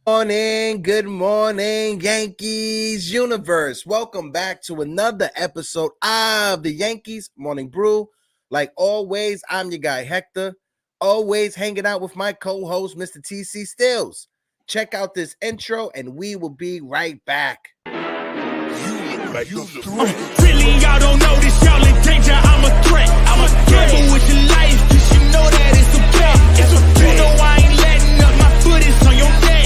Good morning, Yankees universe. Welcome back to another episode of the Yankees Morning Brew. Like always, I'm your guy, Hector. Always hanging out with my co-host, Mr. TC Stills. Check out this intro, and we will be right back. Really, y'all don't know this, y'all in danger. I'm a threat. I'm a gamble with your life, cause you know that it's a bet. It's a bet. You know I ain't letting up, my foot is on your neck.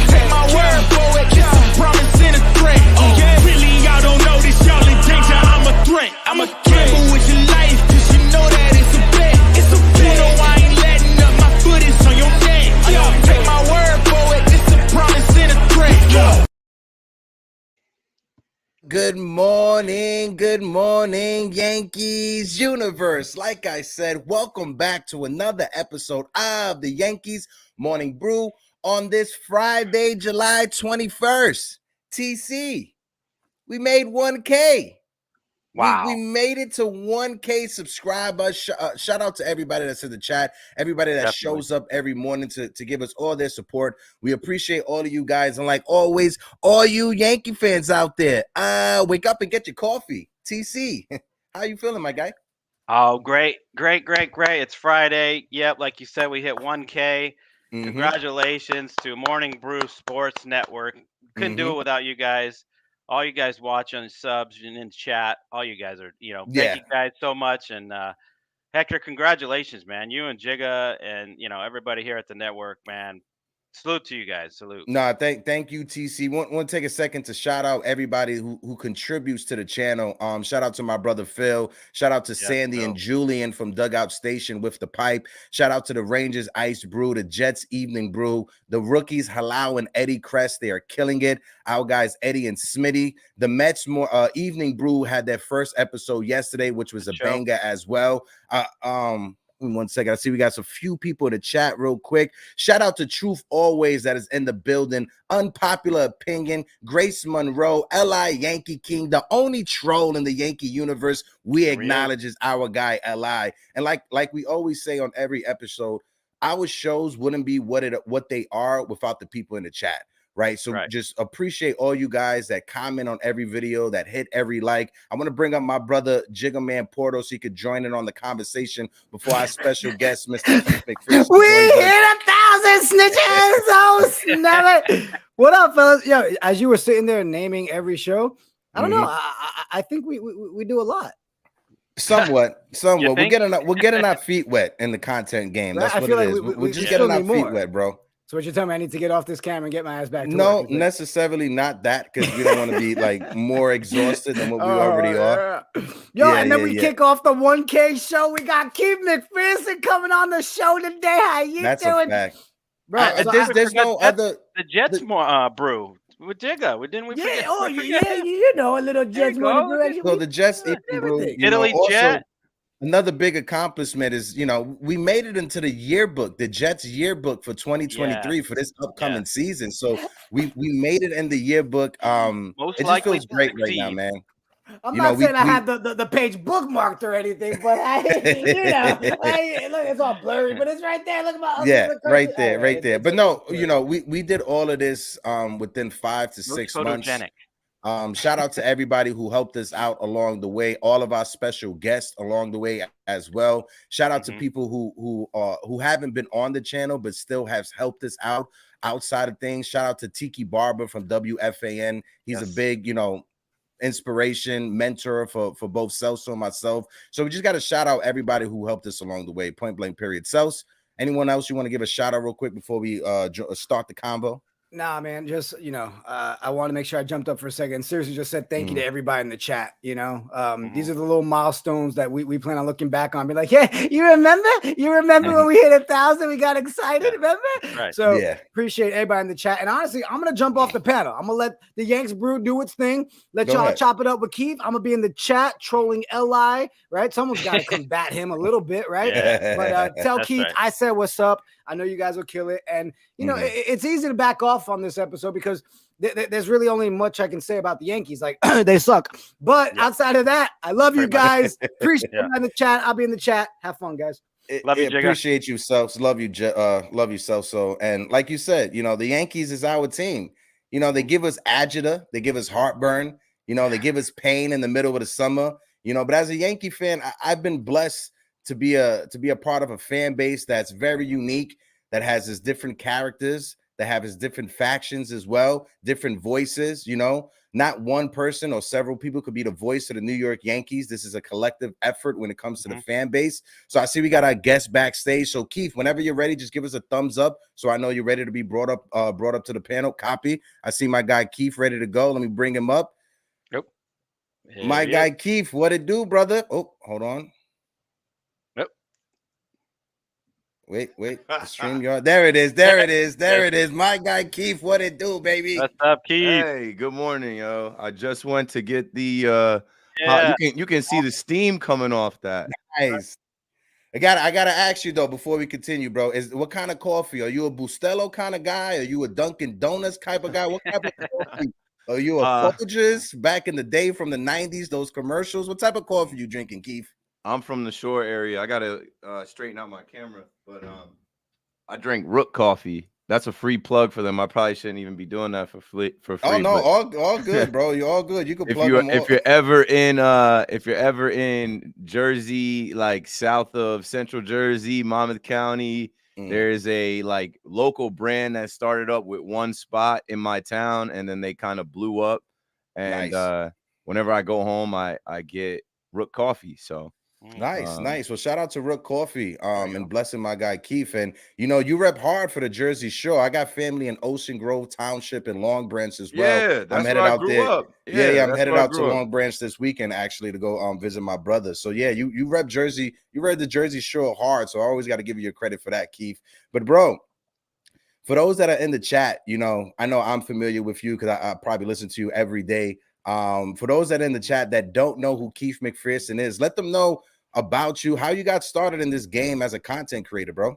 Take my word for it, it's a promise and a threat. Really, y'all don't know this, y'all in danger. I'm a threat. I'm a gamble with your life, cause you know that it's a bet. It's a bet. You know I ain't letting up, my foot is on your neck. Take my word for it, it's a promise and a threat. Good morning, Yankees universe. Like I said, welcome back to another episode of the Yankees Morning Brew on this Friday, July 21st. TC, we made 1K. Wow. We made it to 1K subscribers. Shout out to everybody that's in the chat, everybody that shows up every morning to give us all their support. We appreciate all of you guys. And like always, all you Yankee fans out there, wake up and get your coffee. TC, how you feeling, my guy? Oh, great. It's Friday. Yep, like you said, we hit 1K. Congratulations to Morning Brew Sports Network. Couldn't do it without you guys. All you guys watching, subs and in chat, all you guys are, thank you guys so much. And Hector, congratulations, man. You and Jigga and, everybody here at the network, man. Salute to you guys. Salute. No, thank you, TC. Want to take a second to shout out everybody who contributes to the channel. Shout out to my brother Phil. Shout out to Sandy and Julian from Dugout Station with the pipe. Shout out to the Rangers Ice Brew, the Jets Evening Brew, the rookies Halal and Eddie Crest. They are killing it. Our guys Eddie and Smitty. The Mets Evening Brew had their first episode yesterday, which was a banger as well. 1 second. I see we got some few people in the chat real quick. Shout out to Truth Always that is in the building. Unpopular Opinion, Grace Monroe, L.I. Yankee King, the only troll in the Yankee universe we acknowledge is our guy L.I. And like we always say on every episode, our shows wouldn't be what they are without the people in the chat. Right. So just appreciate all you guys that comment on every video, that hit every like. I want to bring up my brother Jigga Man Porto so he could join in on the conversation before our special guest, Mr. McPherson. We hit 1,000 snitches. Oh, snap it. What up, fellas? Yo, as you were sitting there naming every show, I don't know. I think we do a lot. Somewhat. We're getting our feet wet in the content game. That's what it is. We're just getting our feet wet, bro. So what you're telling me, I need to get off this camera and get my ass back to no, work? necessarily not that, because we don't want to be like more exhausted than what we already are. Yo, and then we kick off the 1K show. We got Keith McPherson coming on the show today. How you doing? A fact. Bro, there's no other. The Jets brew with Jigga. Didn't we forget? You know, a little Jets Morning Brew. So the Jets Brew, Italy Jet. Another big accomplishment is, we made it into the yearbook, the Jets yearbook for 2023 for this upcoming season. So we made it in the yearbook. It just feels great right now, man. I'm not saying I have the page bookmarked or anything, but look, it's all blurry, but it's right there. Look at my right there. But no, we did all of this within 5 to 6 months. Shout out to everybody who helped us out along the way, all of our special guests along the way as well. Shout out to people who haven't been on the channel but still has helped us out outside of things. Shout out to Tiki Barber from WFAN. He's a big, inspiration, mentor for both Celso and myself. So we just got to shout out everybody who helped us along the way. Point blank period. Celso, anyone else you want to give a shout out real quick before we start the combo? Nah, man, just, I want to make sure I jumped up for a second. Seriously, just said thank you to everybody in the chat. These are the little milestones that we plan on looking back on. Be like, yeah, you remember when we hit 1,000? We got excited, remember? Right. So appreciate everybody in the chat. And honestly, I'm going to jump off the panel. I'm going to let the Yanks Brew do its thing. Let y'all chop it up with Keith. I'm going to be in the chat trolling Li, right? Someone's got to combat him a little bit, right? But tell Keith I said what's up. I know you guys will kill it. And, it's easy to back off on this episode because there's really only much I can say about the Yankees. Like, they suck. But outside of that, I love you guys. Appreciate you in the chat. I'll be in the chat. Have fun, guys. Love you, Jigga. Appreciate you, Selfs. Love you, So. And like you said, you know, the Yankees is our team. You know, they give us agita, they give us heartburn, you know, they give us pain in the middle of the summer, you know. But as a Yankee fan, I've been blessed to be a part of a fan base that's very unique, that has its different characters, that have its different factions as well, different voices, you know. Not one person or several people could be the voice of the New York Yankees. This is a collective effort when it comes to the fan base. So I see we got our guests backstage. So Keith, whenever you're ready, just give us a thumbs up so I know you're ready to be brought up to the panel. Copy. I see my guy Keith ready to go. Let me bring him up. Yep. My guy Keith, what it do, brother? Oh, hold on. Wait, the StreamYard. There it is. It is. My guy Keith, what it do, baby? What's up, Keith? Hey, good morning, yo. I just went to get the you can see the steam coming off that. Nice. I gotta ask you though before we continue, bro. What kind of coffee? Are you a Bustelo kind of guy? Are you a Dunkin' Donuts type of guy? What type of coffee? Are you a Folgers back in the day from the 90s, those commercials? What type of coffee you drinking, Keith? I'm from the shore area. I gotta straighten out my camera, but I drink Rook coffee. That's a free plug for them. I probably shouldn't even be doing that for free. Oh no, all good, bro. You're all good. You can plug them all. If you're ever in Jersey, like south of Central Jersey, Monmouth County, there's a like local brand that started up with one spot in my town, and then they kind of blew up. And whenever I go home, I get Rook coffee. So. Nice. Well, shout out to Rook Coffee and blessing my guy Keith. And you know, you rep hard for the Jersey Shore. I got family in Ocean Grove Township and Long Branch as well. Yeah, that's where I grew up. Yeah, I'm headed out to Long Branch this weekend actually to go visit my brother. So yeah, you rep Jersey, you rep the Jersey Shore hard. So I always got to give you your credit for that, Keith. But bro, for those that are in the chat, you know, I know I'm familiar with you because I probably listen to you every day. For those that are in the chat that don't know who Keith McPherson is, let them know about you, how you got started in this game as a content creator, bro.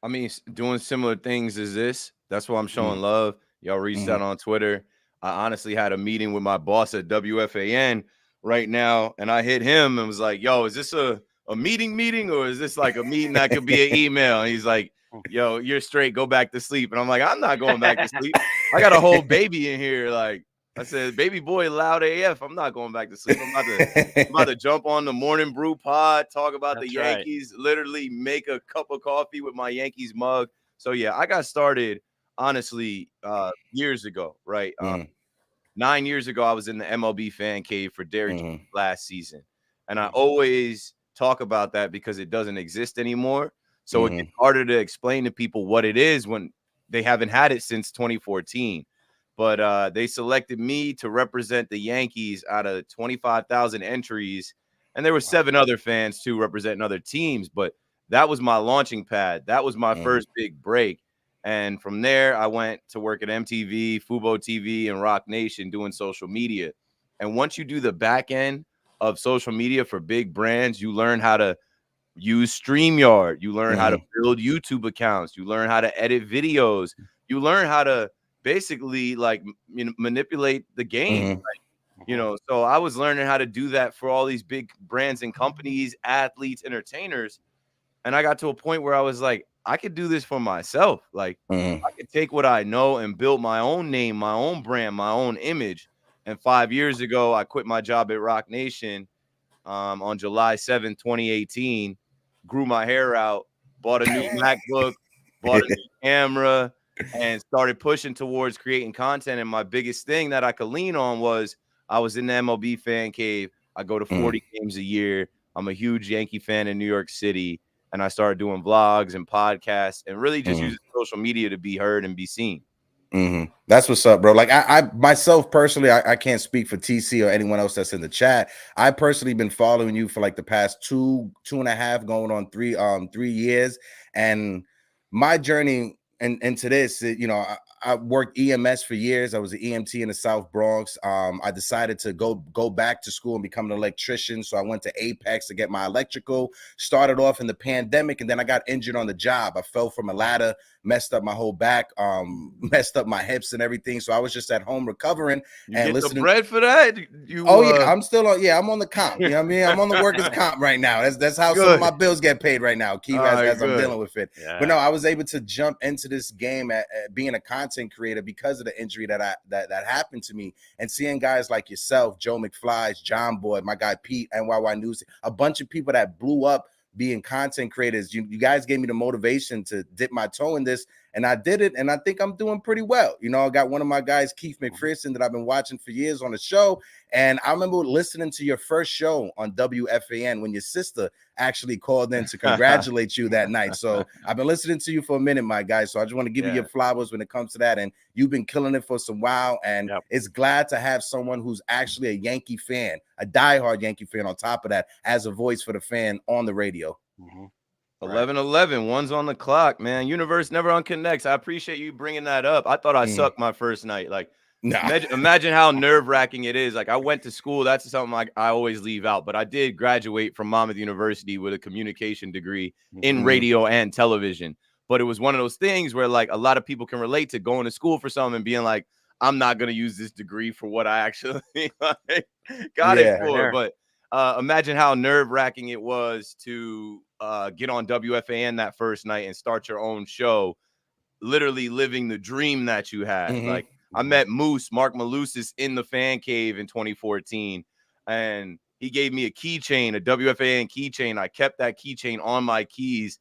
I mean, doing similar things as this. That's why I'm showing love. Y'all reached out on Twitter. I honestly had a meeting with my boss at WFAN right now, and I hit him and was like, yo, is this a meeting or is this like a meeting that could be an email? And he's like, yo, you're straight, go back to sleep. And I'm like, I'm not going back to sleep. I got a whole baby in here. Like I said, baby boy loud AF. I'm not going back to sleep. I'm about to jump on the Morning Brew pod, talk about the Yankees, literally make a cup of coffee with my Yankees mug. So yeah, I got started honestly years ago, right? 9 years ago, I was in the MLB fan cave for Derek last season. And I always talk about that because it doesn't exist anymore. So it gets harder to explain to people what it is when they haven't had it since 2014. But they selected me to represent the Yankees out of 25,000 entries. And there were 7 other fans too representing other teams. But that was my launching pad. That was my first big break. And from there, I went to work at MTV, Fubo TV, and Rock Nation doing social media. And once you do the back end of social media for big brands, you learn how to use StreamYard. You learn how to build YouTube accounts. You learn how to edit videos. You learn how to basically like manipulate the game. Right? You know, so I was learning how to do that for all these big brands and companies, athletes, entertainers. And I got to a point where I was like, I could do this for myself. Like I could take what I know and build my own name, my own brand, my own image. And 5 years ago, I quit my job at Rock Nation on July 7th, 2018, grew my hair out, bought a new MacBook, bought a new camera, and started pushing towards creating content. And my biggest thing that I could lean on was I was in the MLB fan cave. I go to 40 games a year. I'm a huge Yankee fan in New York City. And I started doing vlogs and podcasts and really just using social media to be heard and be seen. That's what's up, bro. Like I myself personally, I can't speak for TC or anyone else that's in the chat. I personally been following you for like the past two and a half, going on 3 years. And my journey into this, you know, I worked EMS for years. I was an EMT in the South Bronx. I decided to go back to school and become an electrician. So I went to Apex to get my electrical. Started off in the pandemic, and then I got injured on the job. I fell from a ladder, messed up my whole back, messed up my hips and everything. So I was just at home recovering and listening. The bread for that? Yeah, I'm still on. Yeah, I'm on the comp. You know what I mean? I'm on the workers' comp right now. That's how some of my bills get paid right now, Keith, as I'm dealing with it. Yeah. But no, I was able to jump into this game at being a content creator because of the injury that happened to me, and seeing guys like yourself, Joe McFly, John Boy, my guy Pete, NYY News, a bunch of people that blew up being content creators. You guys gave me the motivation to dip my toe in this, and I did it, and I think I'm doing pretty well. You know, I got one of my guys, Keith McPherson, that I've been watching for years on the show, and I remember listening to your first show on WFAN when your sister actually called in to congratulate you that night. So I've been listening to you for a minute, my guy. So I just want to give you your flowers when it comes to that, and you've been killing it for some while, and it's glad to have someone who's actually a Yankee fan, a diehard Yankee fan on top of that, as a voice for the fan on the radio. 11-11, one's on the clock, man. Universe never unconnects. I appreciate you bringing that up. I thought I sucked my first night. Like, imagine how nerve-wracking it is. Like, I went to school. That's something I always leave out. But I did graduate from Monmouth University with a communication degree in radio and television. But it was one of those things where, like, a lot of people can relate to going to school for something and being like, I'm not going to use this degree for what I actually got it for. But imagine how nerve-wracking it was to get on WFAN that first night and start your own show, literally living the dream that you had. Like, I met Mark Malusis, in the fan cave in 2014, and he gave me a keychain, a WFAN keychain. I kept that keychain on my keys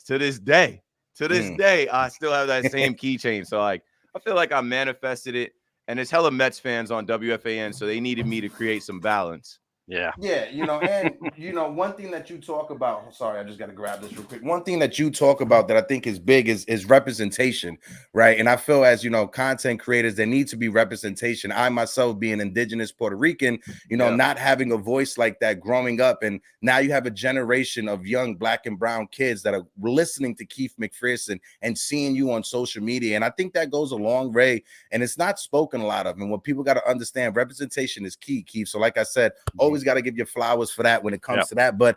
to this day. To this day, I still have that same keychain. So, like, I feel like I manifested it, and there's hella Mets fans on WFAN, so they needed me to create some balance. Yeah, you know, and you know, one thing that you talk about, sorry, I just got to grab this real quick. One thing that you talk about that I think is big is representation, right? And I feel, as you know, content creators, there needs to be representation. I myself, being indigenous Puerto Rican, you know, not having a voice like that growing up, and now you have a generation of young Black and brown kids that are listening to Keith McPherson and seeing you on social media, and I think that goes a long way, and it's not spoken a lot of. And what people got to understand, representation is key, Keith. So, like I said, always got to give you flowers for that when it comes to that. But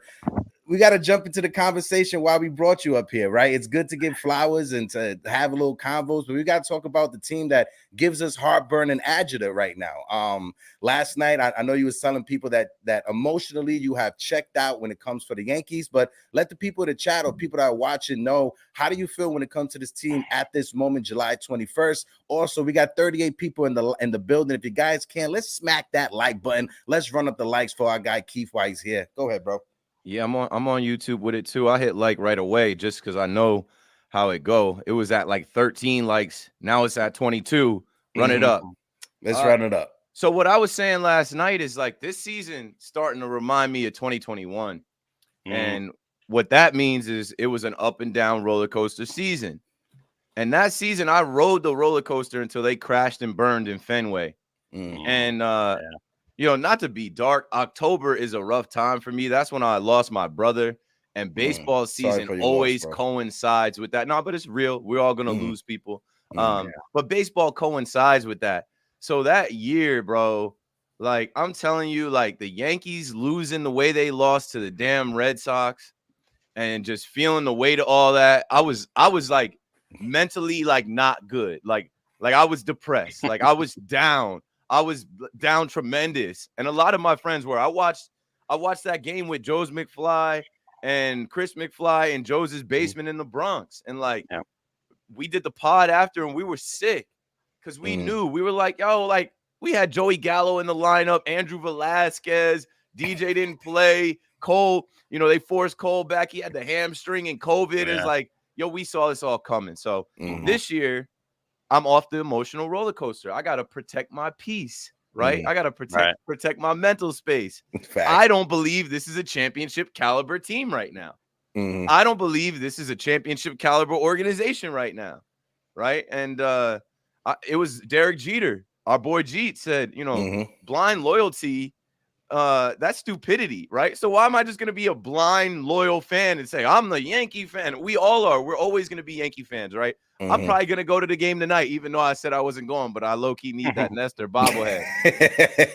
we got to jump into the conversation why we brought you up here, right? It's good to give flowers and to have a little convos, but we got to talk about the team that gives us heartburn and agita right now. Last night, I know you was telling people that emotionally you have checked out when it comes for the Yankees, but let the people in the chat or people that are watching know, how do you feel when it comes to this team at this moment, July 21st? Also, we got 38 people in the building. If you guys can, let's smack that like button. Let's run up the likes for our guy Keith while he's here. Go ahead, bro. Yeah, I'm on YouTube with it too. I hit like right away just because I know how it go. It was at like 13 likes. Now it's at 22. Run it up. Let's run it up. So what I was saying last night is, like, this season starting to remind me of 2021. And what that means is it was an up and down roller coaster season. And that season I rode the roller coaster until they crashed and burned in Fenway. And you know, not to be dark, October is a rough time for me. That's when I lost my brother, and baseball season always coincides with that. No, but it's real. We're all going to lose people. But baseball coincides with that. So that year, bro, like, I'm telling you, like, the Yankees losing the way they lost to the damn Red Sox and just feeling the weight of all that. I was like mentally, like, not good. Like I was depressed. Like, I was down. I was down tremendous. And a lot of my friends were. I watched that game with Joe's McFly and Chris McFly in Joe's basement in the Bronx. And, like, we did the pod after, and we were sick because we knew. We were like, yo, like, we had Joey Gallo in the lineup, Andrew Velasquez, DJ didn't play, Cole, you know, they forced Cole back. He had the hamstring and COVID. It's like, yo, we saw this all coming. So this year, I'm off the emotional roller coaster. I got to protect my peace, right? I got to protect my mental space. I don't believe this is a championship caliber team right now. I don't believe this is a championship caliber organization right now, right? And it was Derek Jeter, our boy Jeet, said, you know, blind loyalty that's stupidity, right? So why am I just going to be a blind, loyal fan and say, I'm the Yankee fan? We all are. We're always going to be Yankee fans, right? I'm probably going to go to the game tonight, even though I said I wasn't going, but I low-key need that Nestor bobblehead.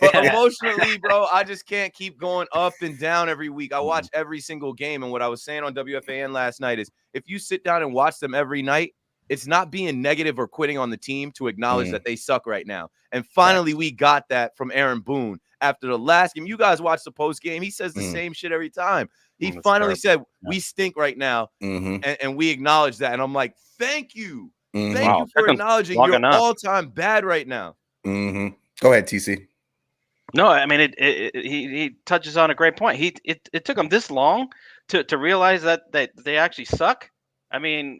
But emotionally, bro, I just can't keep going up and down every week. I watch every single game, and what I was saying on WFAN last night is if you sit down and watch them every night, it's not being negative or quitting on the team to acknowledge that they suck right now. And finally, we got that from Aaron Boone after the last game. You guys watch the post game. He says the same shit every time. He finally said, we stink right now. And we acknowledge that. And I'm like, thank you. Thank you for acknowledging you're all-time bad right now. Go ahead, TC. No, I mean, he touches on a great point. It took him this long to realize that they actually suck. I mean,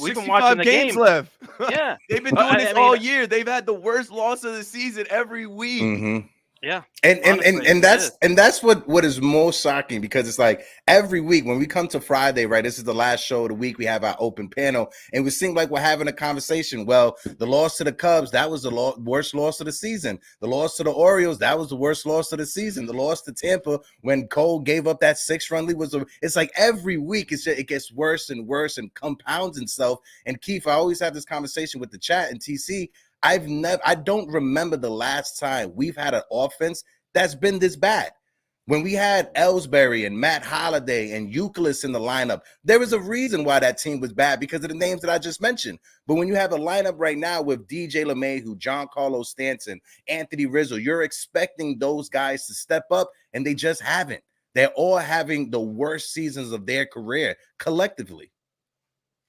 we've been watching the games game. Left. Yeah, they've been doing this all year. They've had the worst loss of the season every week. Yeah, and that's what is most shocking, because it's like every week when we come to Friday, right? This is the last show of the week. We have our open panel, and we seem like we're having a conversation. Well, the loss to the Cubs, that was the worst loss of the season. The loss to the Orioles, that was the worst loss of the season. The loss to Tampa when Cole gave up that 6-run lead it's like every week it gets worse and worse and compounds itself. And Keith, I always have this conversation with the chat and TC. I don't remember the last time we've had an offense that's been this bad. When we had Ellsbury and Matt Holliday and Euclid in the lineup, there was a reason why that team was bad, because of the names that I just mentioned. But when you have a lineup right now with DJ LeMahieu, Giancarlo Stanton, Anthony Rizzo, you're expecting those guys to step up, and they just haven't. They're all having the worst seasons of their career collectively.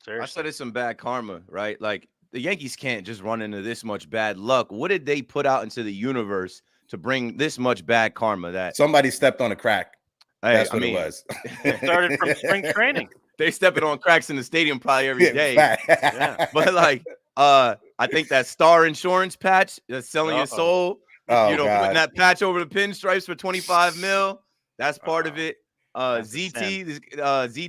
Seriously. I said it's some bad karma, right? Like, the Yankees can't just run into this much bad luck. What did they put out into the universe to bring this much bad karma? That somebody stepped on a crack. That's what it was. It started from spring training. They stepping on cracks in the stadium probably every day. Yeah. But like, I think that Star Insurance patch that's selling your soul. Putting that patch over the pinstripes for $25 million. That's part of it. ZT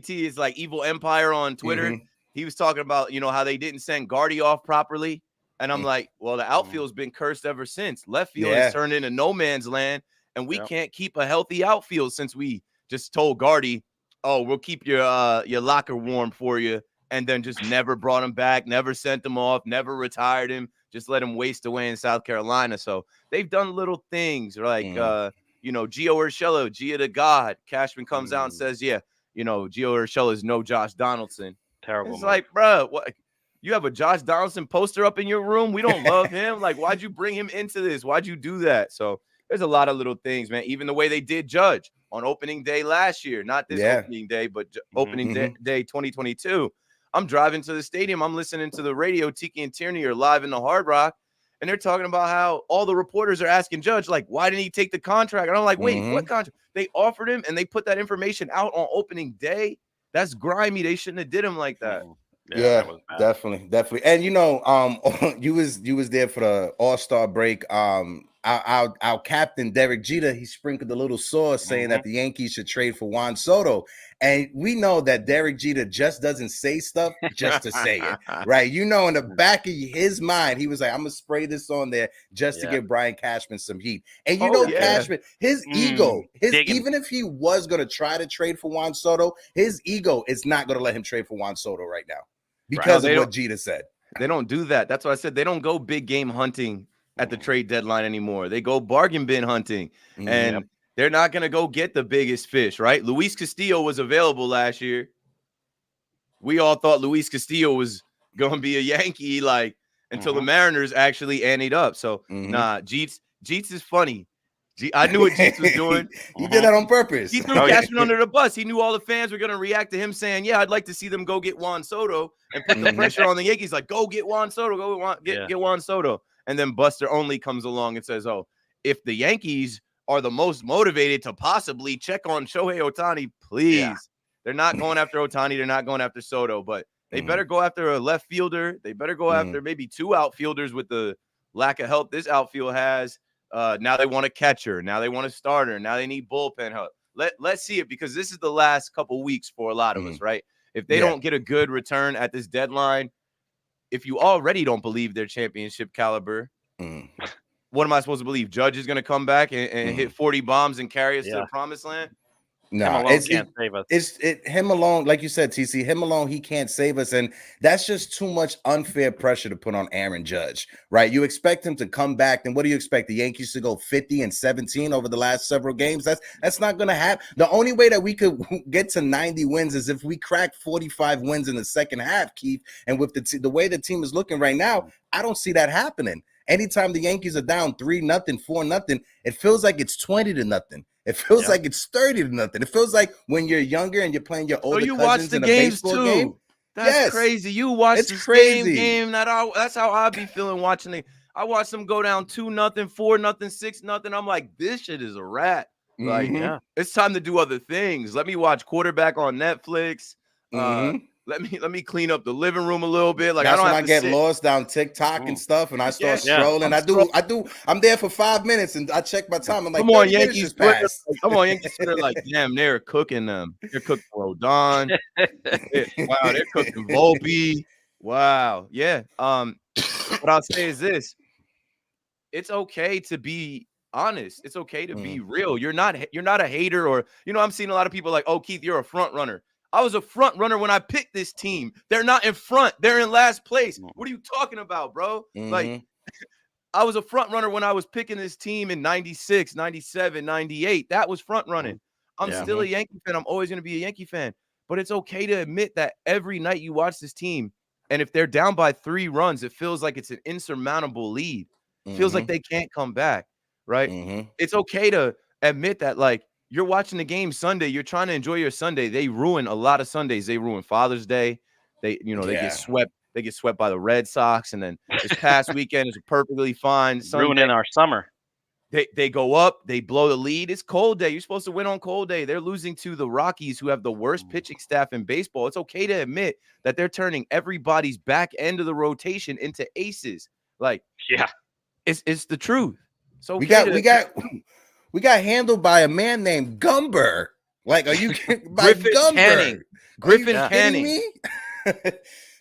is like Evil Empire on Twitter. He was talking about, how they didn't send Gardy off properly. And I'm like, well, the outfield's been cursed ever since. Left field has turned into no man's land. And we can't keep a healthy outfield since we just told Gardy, oh, we'll keep your locker warm for you. And then just never brought him back, never sent him off, never retired him, just let him waste away in South Carolina. So they've done little things like, Gio Urshela, Gia to God. Cashman comes out and says, Gio Urshela is no Josh Donaldson. Terrible. It's like, bro, what? You have a Josh Donaldson poster up in your room? We don't love him. Like, why'd you bring him into this? Why'd you do that? So there's a lot of little things, man. Even the way they did Judge on opening day last year, not this opening day, but opening day 2022. I'm driving to the stadium. I'm listening to the radio. Tiki and Tierney are live in the Hard Rock, and they're talking about how all the reporters are asking Judge, like, why didn't he take the contract? And I'm like, wait, what contract? They offered him, and they put that information out on opening day. That's grimy. They shouldn't have did him like that. Yeah, definitely. And you was there for the All-Star break. Our captain Derek Jeter, he sprinkled a little sauce saying that the Yankees should trade for Juan Soto. And we know that Derek Jeter just doesn't say stuff just to say it, right? In the back of his mind, he was like, I'm gonna spray this on there just to give Brian Cashman some heat. And Cashman, his ego, even if he was gonna try to trade for Juan Soto, his ego is not gonna let him trade for Juan Soto right now because of what Jeter said. They don't do that. That's why I said they don't go big game hunting at the trade deadline anymore. They go bargain bin hunting, and they're not going to go get the biggest fish, right? Luis Castillo was available last year. We all thought Luis Castillo was going to be a Yankee, until the Mariners actually anteed up. So, Jeets is funny. I knew what Jeets was doing. He did that on purpose. He threw Cashman under the bus. He knew all the fans were going to react to him saying, yeah, I'd like to see them go get Juan Soto and put the pressure on the Yankees. Like, go get Juan Soto. Get Juan Soto. And then Buster Only comes along and says, oh, if the Yankees are the most motivated to possibly check on Shohei Ohtani, please. They're not going after Ohtani. They're not going after Soto, but they better go after a left fielder. They better go after maybe 2 outfielders with the lack of help this outfield has. Now they want a catcher. Now they want a starter. Now they need bullpen help. Let's see it, because this is the last couple weeks for a lot of us, right? If they don't get a good return at this deadline, if you already don't believe they're championship caliber, what am I supposed to believe? Judge is going to come back and hit 40 bombs and carry us to the promised land? No, him alone can't save us. Him alone, like you said, TC, him alone, he can't save us. And that's just too much unfair pressure to put on Aaron Judge, right? You expect him to come back. And what do you expect? The Yankees to go 50-17 over the last several games? That's not going to happen. The only way that we could get to 90 wins is if we crack 45 wins in the second half, Keith. And with the way the team is looking right now, I don't see that happening. Anytime the Yankees are down 3-0, 4-0, it feels like it's 20-0. It feels like it's 30-0. It feels like when you're younger and you're playing your older cousins in a baseball game. That's crazy. You watch the same game. That's how I be feeling watching it. I watched them go down 2-0, 4-0, 6-0. I'm like, this shit is a wrap. Like, it's time to do other things. Let me watch Quarterback on Netflix. Let me clean up the living room a little bit. Like, that's I don't when I get lost down TikTok and stuff, and I start scrolling. I'm there for 5 minutes, and I check my time. I'm like, come on, Yankees Twitter. Come on, Yankees Twitter. Like, damn, they're cooking them. They're cooking Rodon. Wow, they're cooking Volpe. Wow, yeah. What I'll say is this: it's okay to be honest. It's okay to be real. You're not a hater, or I'm seeing a lot of people like, oh, Keith, you're a front runner. I was a front runner when I picked this team. They're not in front. They're in last place. What are you talking about, bro? Like, I was a front runner when I was picking this team in 96, 97, 98. That was front running. I'm still a Yankee fan. I'm always going to be a Yankee fan. But it's okay to admit that every night you watch this team, and if they're down by 3 runs, it feels like it's an insurmountable lead. It feels like they can't come back, right? It's okay to admit that, like, you're watching the game Sunday. You're trying to enjoy your Sunday. They ruin a lot of Sundays. They ruin Father's Day. They get swept. They get swept by the Red Sox. And then this past weekend is perfectly fine. Sunday, ruining our summer. They go up. They blow the lead. It's cold day. You're supposed to win on cold day. They're losing to the Rockies, who have the worst pitching staff in baseball. It's okay to admit that they're turning everybody's back end of the rotation into aces. Like, it's the truth. So we got handled by a man named Gumber. Like, are you by Griffin Gumber? Canning? Griffin Canning. Me?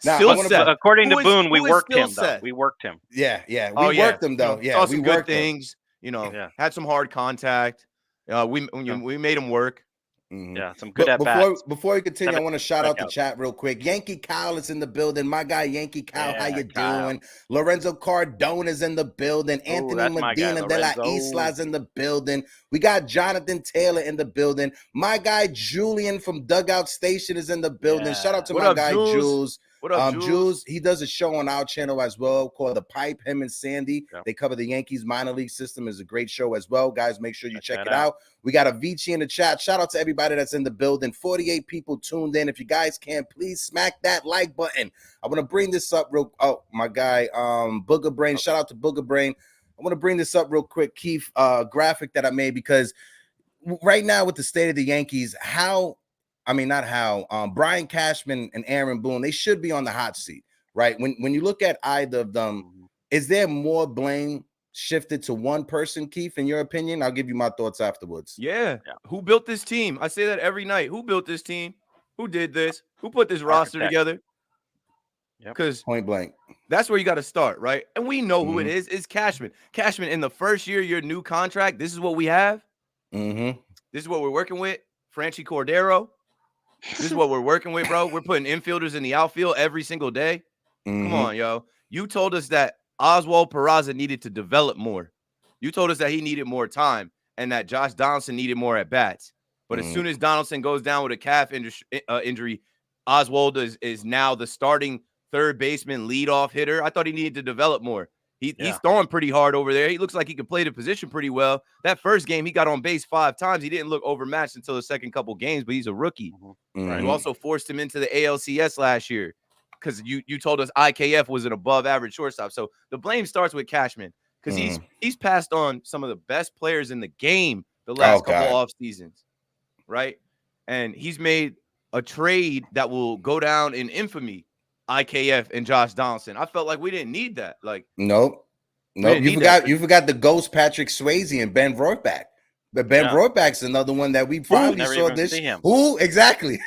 According to Boone, we worked him though. We worked him. Yeah. We worked him though. Saw some good things. Had some hard contact. We made him work. Yeah, some good at bats. Before we continue, I want to shout out the chat real quick. Yankee Kyle is in the building. My guy Yankee Kyle, how you doing? Lorenzo Cardone is in the building. Anthony Medina de la Isla is in the building. We got Jonathan Taylor in the building. My guy Julian from Dugout Station is in the building. Shout out to my guy Jules. What up, Jules? He does a show on our channel as well called The Pipe. Him and Sandy. They cover the Yankees minor league system. Is a great show as well. Guys, make sure you check it out. We got a Vici in the chat. Shout out to everybody that's in the building. 48 people tuned in. If you guys can, please smack that like button. I want to bring this up real. Oh, my guy, Booger Brain. Shout out to Booger Brain. I want to bring this up real quick, Keith. Graphic that I made, because right now with the state of the Yankees, Brian Cashman and Aaron Boone, they should be on the hot seat, right? When you look at either of them, is there more blame shifted to one person, Keith, in your opinion? I'll give you my thoughts afterwards. Yeah. Who built this team? I say that every night. Who built this team? Who did this? Who put this roster together? Because point blank, that's where you got to start, right? And we know who it is. It's Cashman. Cashman, in the first year, your new contract, this is what we have. This is what we're working with. Franchi Cordero. This is what we're working with, bro. We're putting infielders in the outfield every single day. Come on, yo. You told us that Oswald Peraza needed to develop more. You told us that he needed more time and that Josh Donaldson needed more at-bats. But as soon as Donaldson goes down with a calf injury, Oswald is now the starting third baseman leadoff hitter. I thought he needed to develop more. He's throwing pretty hard over there. He looks like he can play the position pretty well. That first game, he got on base 5 times. He didn't look overmatched until the second couple games, but he's a rookie. You also forced him into the ALCS last year because you told us IKF was an above-average shortstop. So the blame starts with Cashman because he's passed on some of the best players in the game the last couple off seasons, right? And he's made a trade that will go down in infamy. IKF and Josh Donaldson. I felt like we didn't need that. Like, nope. You forgot the ghost Patrick Swayze and Ben Rohrbach. But Ben Broadback's another one that we finally saw this. Who exactly?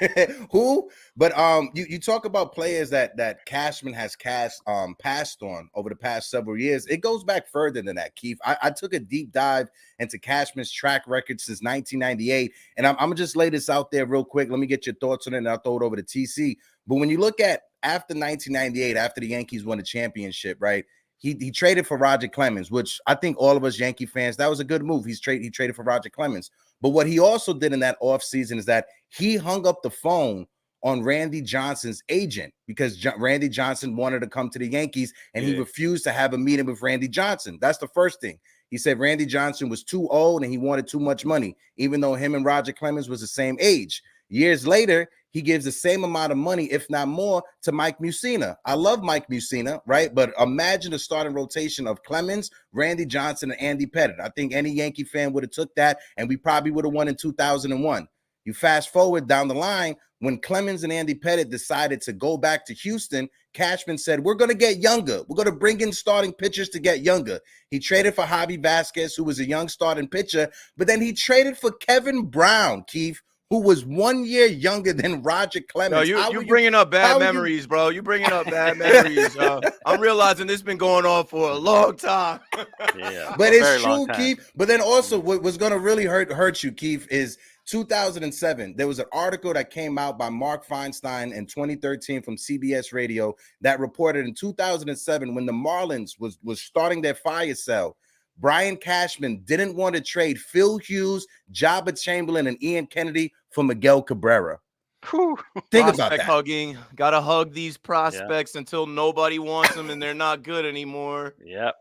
Who? But you talk about players that Cashman has passed on over the past several years. It goes back further than that, Keith. I took a deep dive into Cashman's track record since 1998, and I'm gonna just lay this out there real quick. Let me get your thoughts on it, and I'll throw it over to TC. But when you look at after 1998, after the Yankees won the championship, right? He traded for Roger Clemens, which I think all of us Yankee fans, that was a good move. He traded for Roger Clemens. But what he also did in that offseason is that he hung up the phone on Randy Johnson's agent because Randy Johnson wanted to come to the Yankees, and he refused to have a meeting with Randy Johnson. That's the first thing. He said Randy Johnson was too old and he wanted too much money, even though him and Roger Clemens was the same age. Years later, he gives the same amount of money, if not more, to Mike Mussina. I love Mike Mussina, right? But imagine the starting rotation of Clemens, Randy Johnson, and Andy Pettitte. I think any Yankee fan would have took that, and we probably would have won in 2001. You fast forward down the line, when Clemens and Andy Pettitte decided to go back to Houston, Cashman said, we're going to get younger. We're going to bring in starting pitchers to get younger. He traded for Javi Vasquez, who was a young starting pitcher, but then he traded for Kevin Brown, Keith, who was 1 year younger than Roger Clemens. No, you're bringing up bad memories, bro. You're bringing up bad memories. I'm realizing this has been going on for a long time. But it's true, Keith. But then also what was going to really hurt you, Keith, is 2007. There was an article that came out by Mark Feinstein in 2013 from CBS Radio that reported in 2007 when the Marlins was starting their fire sale, Brian Cashman didn't want to trade Phil Hughes, Jabba Chamberlain, and Ian Kennedy for Miguel Cabrera. Think about that. Hugging. Gotta hug these prospects until nobody wants them and they're not good anymore. Yep.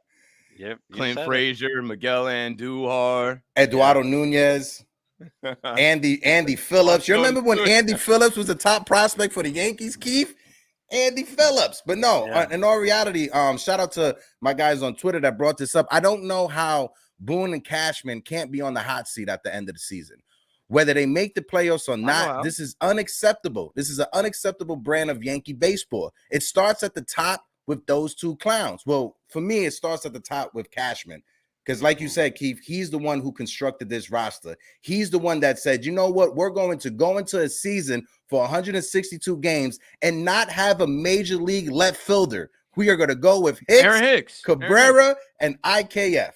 Clint Frazier, Miguel Andujar, Eduardo Nunez, Andy Phillips. You remember when Andy Phillips was the top prospect for the Yankees, Keith? Andy Phillips. But no, in all reality, shout out to my guys on Twitter that brought this up. I don't know how Boone and Cashman can't be on the hot seat at the end of the season. Whether they make the playoffs or not, this is unacceptable. This is an unacceptable brand of Yankee baseball. It starts at the top with those two clowns. Well, for me, it starts at the top with Cashman. Because like you said, Keith, he's the one who constructed this roster. He's the one that said, you know what, we're going to go into a season for 162 games and not have a major league left fielder. We are going to go with Hicks, Cabrera, and IKF.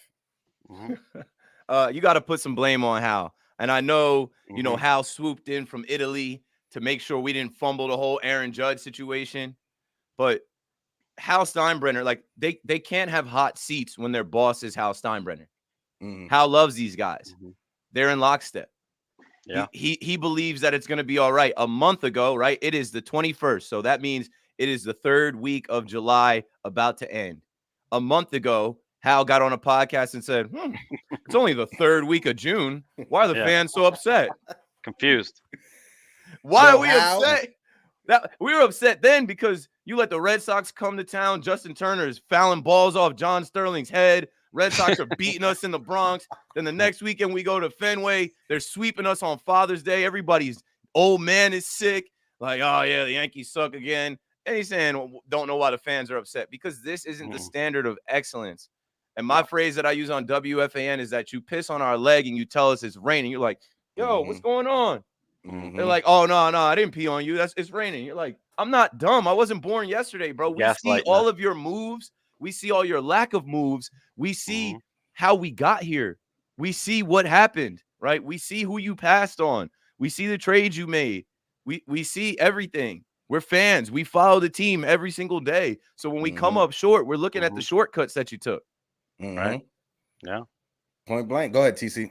You got to put some blame on Hal. And I know, you know, Hal swooped in from Italy to make sure we didn't fumble the whole Aaron Judge situation. But Hal Steinbrenner, like they can't have hot seats when their boss is Hal Steinbrenner. Hal loves these guys. They're in lockstep. Yeah. He believes that it's going to be all right. A month ago, right? It is the 21st. So that means it is the third week of July about to end. A month ago, Hal got on a podcast and said, it's only the third week of June. Why are the fans so upset? Confused. Why are we upset? We were upset then because you let the Red Sox come to town. Justin Turner is fouling balls off John Sterling's head. Red Sox are beating us in the Bronx. Then the next weekend we go to Fenway. They're sweeping us on Father's Day. Everybody's old man is sick. Like, oh, yeah, the Yankees suck again. And he's saying, don't know why the fans are upset because this isn't the standard of excellence. And my phrase that I use on WFAN is that you piss on our leg and you tell us it's raining. You're like, yo, what's going on? They're like, oh, no, I didn't pee on you. It's raining. You're like, I'm not dumb. I wasn't born yesterday, bro. We see all of your moves. We see all your lack of moves. We see how we got here. We see what happened, right? We see who you passed on. We see the trades you made. We see everything. We're fans. We follow the team every single day. So when we come up short, we're looking at the shortcuts that you took, right? Yeah. Point blank. Go ahead, TC.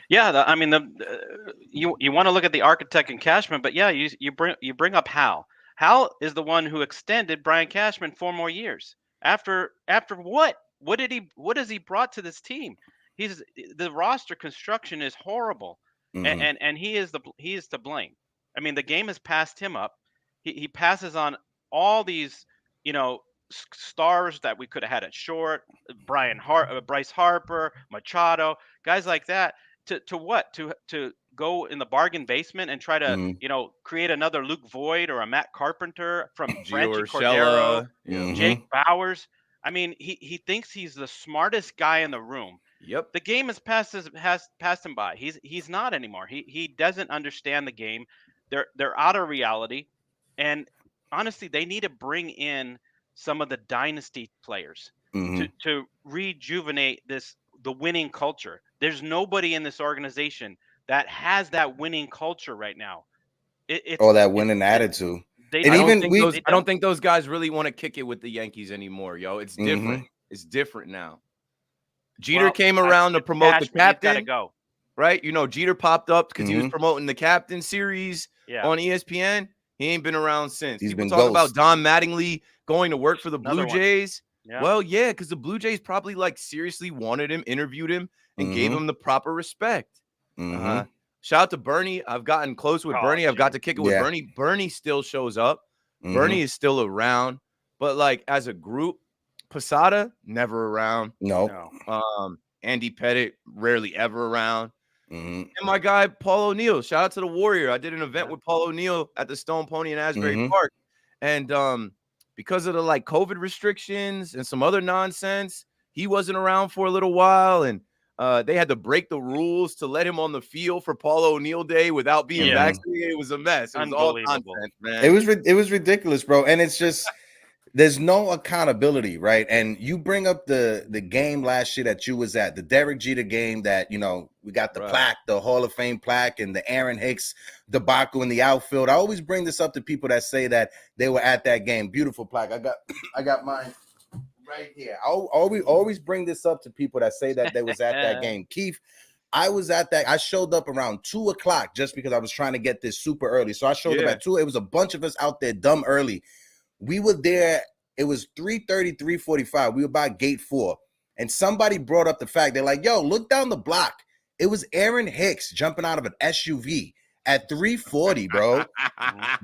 Yeah, I mean, you want to look at the architect and Cashman, but yeah, you bring up Hal. Hal is the one who extended Brian Cashman 4 more years. After what? What has he brought to this team? The roster construction is horrible, and he is to blame. I mean, the game has passed him up. He passes on all these, stars that we could have had at short, Bryce Harper, Machado, guys like that. To what? To go in the bargain basement and try to, create another Luke Voigt or a Matt Carpenter from Franchi Cordero, Jake Bowers. I mean, he thinks he's the smartest guy in the room. Yep. The game has passed him by. He's not anymore. He doesn't understand the game. They're out of reality, and honestly, they need to bring in some of the dynasty players to rejuvenate the winning culture. There's nobody in this organization that has that winning culture right now. Or that winning attitude. They I don't, don't think those guys really want to kick it with the Yankees anymore, yo. It's different. It's different now. Jeter came around to promote the captain. Gotta go. Right? You know, Jeter popped up because he was promoting the captain series on ESPN. He ain't been around since. People talk about Don Mattingly going to work for the Blue Jays. Yeah. Well, yeah, because the Blue Jays probably like seriously wanted him, interviewed him, and gave him the proper respect. Shout out to Bernie. I've gotten close with Bernie. I've got to kick it with Bernie. Bernie still shows up. Bernie is still around. But like as a group, Posada never around. No. Andy Pettit rarely ever around. And my guy Paul O'Neill. Shout out to the Warrior. I did an event with Paul O'Neill at the Stone Pony in Asbury Park, and because of the like COVID restrictions and some other nonsense, he wasn't around for a little while, and they had to break the rules to let him on the field for Paul O'Neill Day without being vaccinated. It was a mess. It was all nonsense, man. It was ridiculous, bro. And it's just there's no accountability, right? And you bring up the game last year that you was at, the Derek Jeter game that, you know, we got the plaque, the Hall of Fame plaque, and the Aaron Hicks debacle in the outfield. I always bring this up to people that say that they were at that game. Beautiful plaque. I got mine right here. I always bring this up to people that say that they was at that game. Keith, I was at that. I showed up around 2 o'clock just because I was trying to get this super early. So I showed up at 2. It was a bunch of us out there dumb early. We were there. It was 3:30, 3:45. We were by gate 4. And somebody brought up the fact, they're like, yo, look down the block. It was Aaron Hicks jumping out of an SUV at 3:40, bro,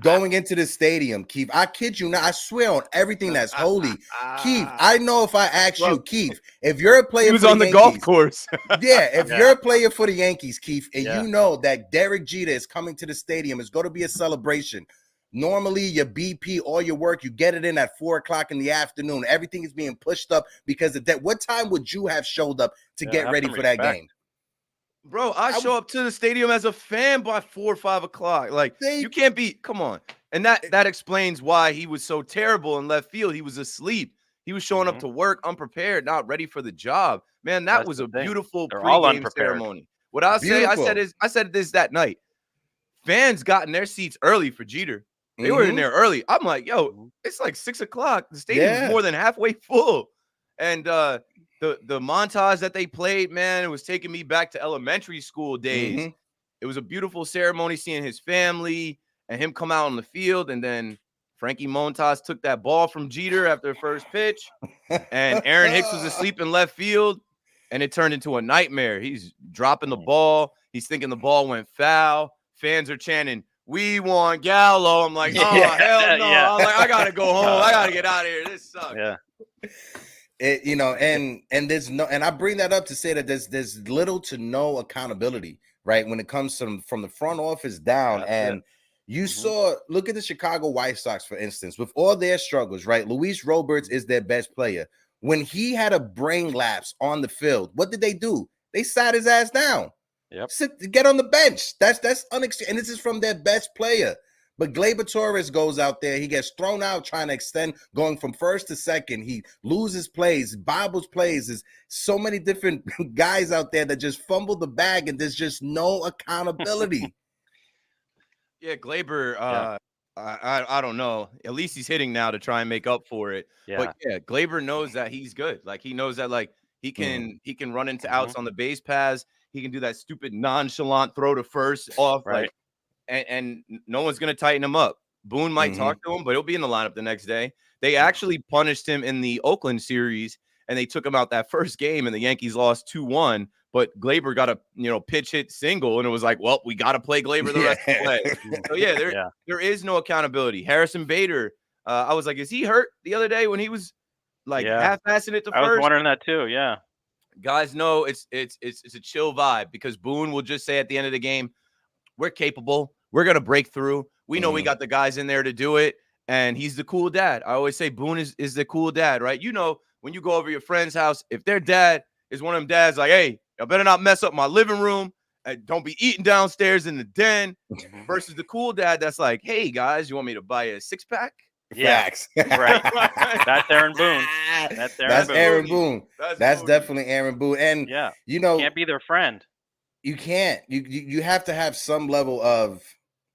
going into the stadium. Keith, I kid you not. I swear on everything that's holy. Keith, I know if I ask you, Keith, if you're a player he was on the golf course. If you're a player for the Yankees, Keith, and you know that Derek Jeter is coming to the stadium, it's going to be a celebration. Normally, your BP or your work, you get it in at 4 o'clock in the afternoon. Everything is being pushed up because of that. What time would you have showed up to get ready for that game? Bro, I show up to the stadium as a fan by 4 or 5 o'clock. Like, you can't be, come on. And that explains why he was so terrible in left field. He was asleep. He was showing up to work unprepared, not ready for the job. Man, that was a beautiful pregame ceremony. What I said this that night. Fans got in their seats early for Jeter. They were in there early. I'm like, yo, it's like 6 o'clock. The stadium is more than halfway full. And the montage that they played, man, it was taking me back to elementary school days. It was a beautiful ceremony seeing his family and him come out on the field. And then Frankie Montas took that ball from Jeter after the first pitch. And Aaron Hicks was asleep in left field. And it turned into a nightmare. He's dropping the ball. He's thinking the ball went foul. Fans are chanting, "We want Gallo." I'm like, oh, hell no. I'm like, I got to go home. I got to get out of here. This sucks. You know, and there's no, and I bring that up to say that there's little to no accountability, right? When it comes from the front office down. And you saw, look at the Chicago White Sox, for instance, with all their struggles, right? Luis Roberts is their best player. When he had a brain lapse on the field, what did they do? They sat his ass down. Get on the bench. That's unexcused. And this is from their best player. But Gleyber Torres goes out there. He gets thrown out trying to extend, going from first to second. He loses plays, bobbles plays. There's so many different guys out there that just fumble the bag, and there's just no accountability. Gleyber, I don't know. At least he's hitting now to try and make up for it. But Gleyber knows that he's good. Like, he knows that, like, he can run into outs on the base paths. He can do that stupid nonchalant throw to first off, like, and no one's going to tighten him up. Boone might talk to him, but he'll be in the lineup the next day. They actually punished him in the Oakland series, and they took him out that first game, and the Yankees lost 2-1. But Gleyber got a pitch hit single, and it was like, well, we got to play Gleyber the rest of the way. So there is no accountability. Harrison Bader, I was like, is he hurt the other day when he was like half-assing it to first? I was wondering that too. Yeah. Guys know it's a chill vibe, because Boone will just say at the end of the game, we're capable. We're going to break through. We know we got the guys in there to do it. And he's the cool dad. I always say Boone is the cool dad, right? You know, when you go over your friend's house, if their dad is one of them dads like, hey, I better not mess up my living room. And don't be eating downstairs in the den. Versus the cool dad that's like, hey, guys, you want me to buy a 6-pack? Yeah. Facts. Right. That's Aaron Boone. That's Aaron Boone. That's Boone. definitely Aaron Boone. And, Yeah. you know, Can't be their friend. You can't. You have to have some level of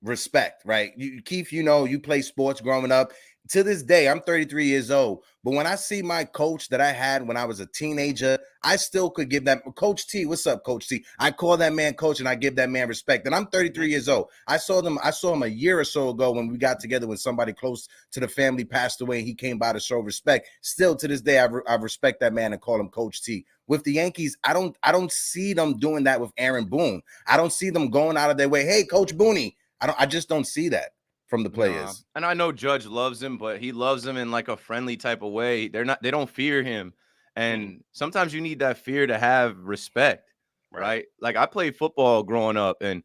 respect, right? Keith, you know, you play sports growing up. To this day, I'm 33 years old. But when I see my coach that I had when I was a teenager, I still could give that Coach T. What's up, Coach T? I call that man coach and I give that man respect. And I'm 33 years old. I saw him a year or so ago when we got together when somebody close to the family passed away. And he came by to show respect. Still to this day, I respect that man and call him Coach T. With the Yankees, I don't see them doing that with Aaron Boone. I don't see them going out of their way. Hey, Coach Booney. I just don't see that from the players. And I know Judge loves him, but he loves him in like a friendly type of way. They don't fear him. And sometimes you need that fear to have respect, right? Like I played football growing up, and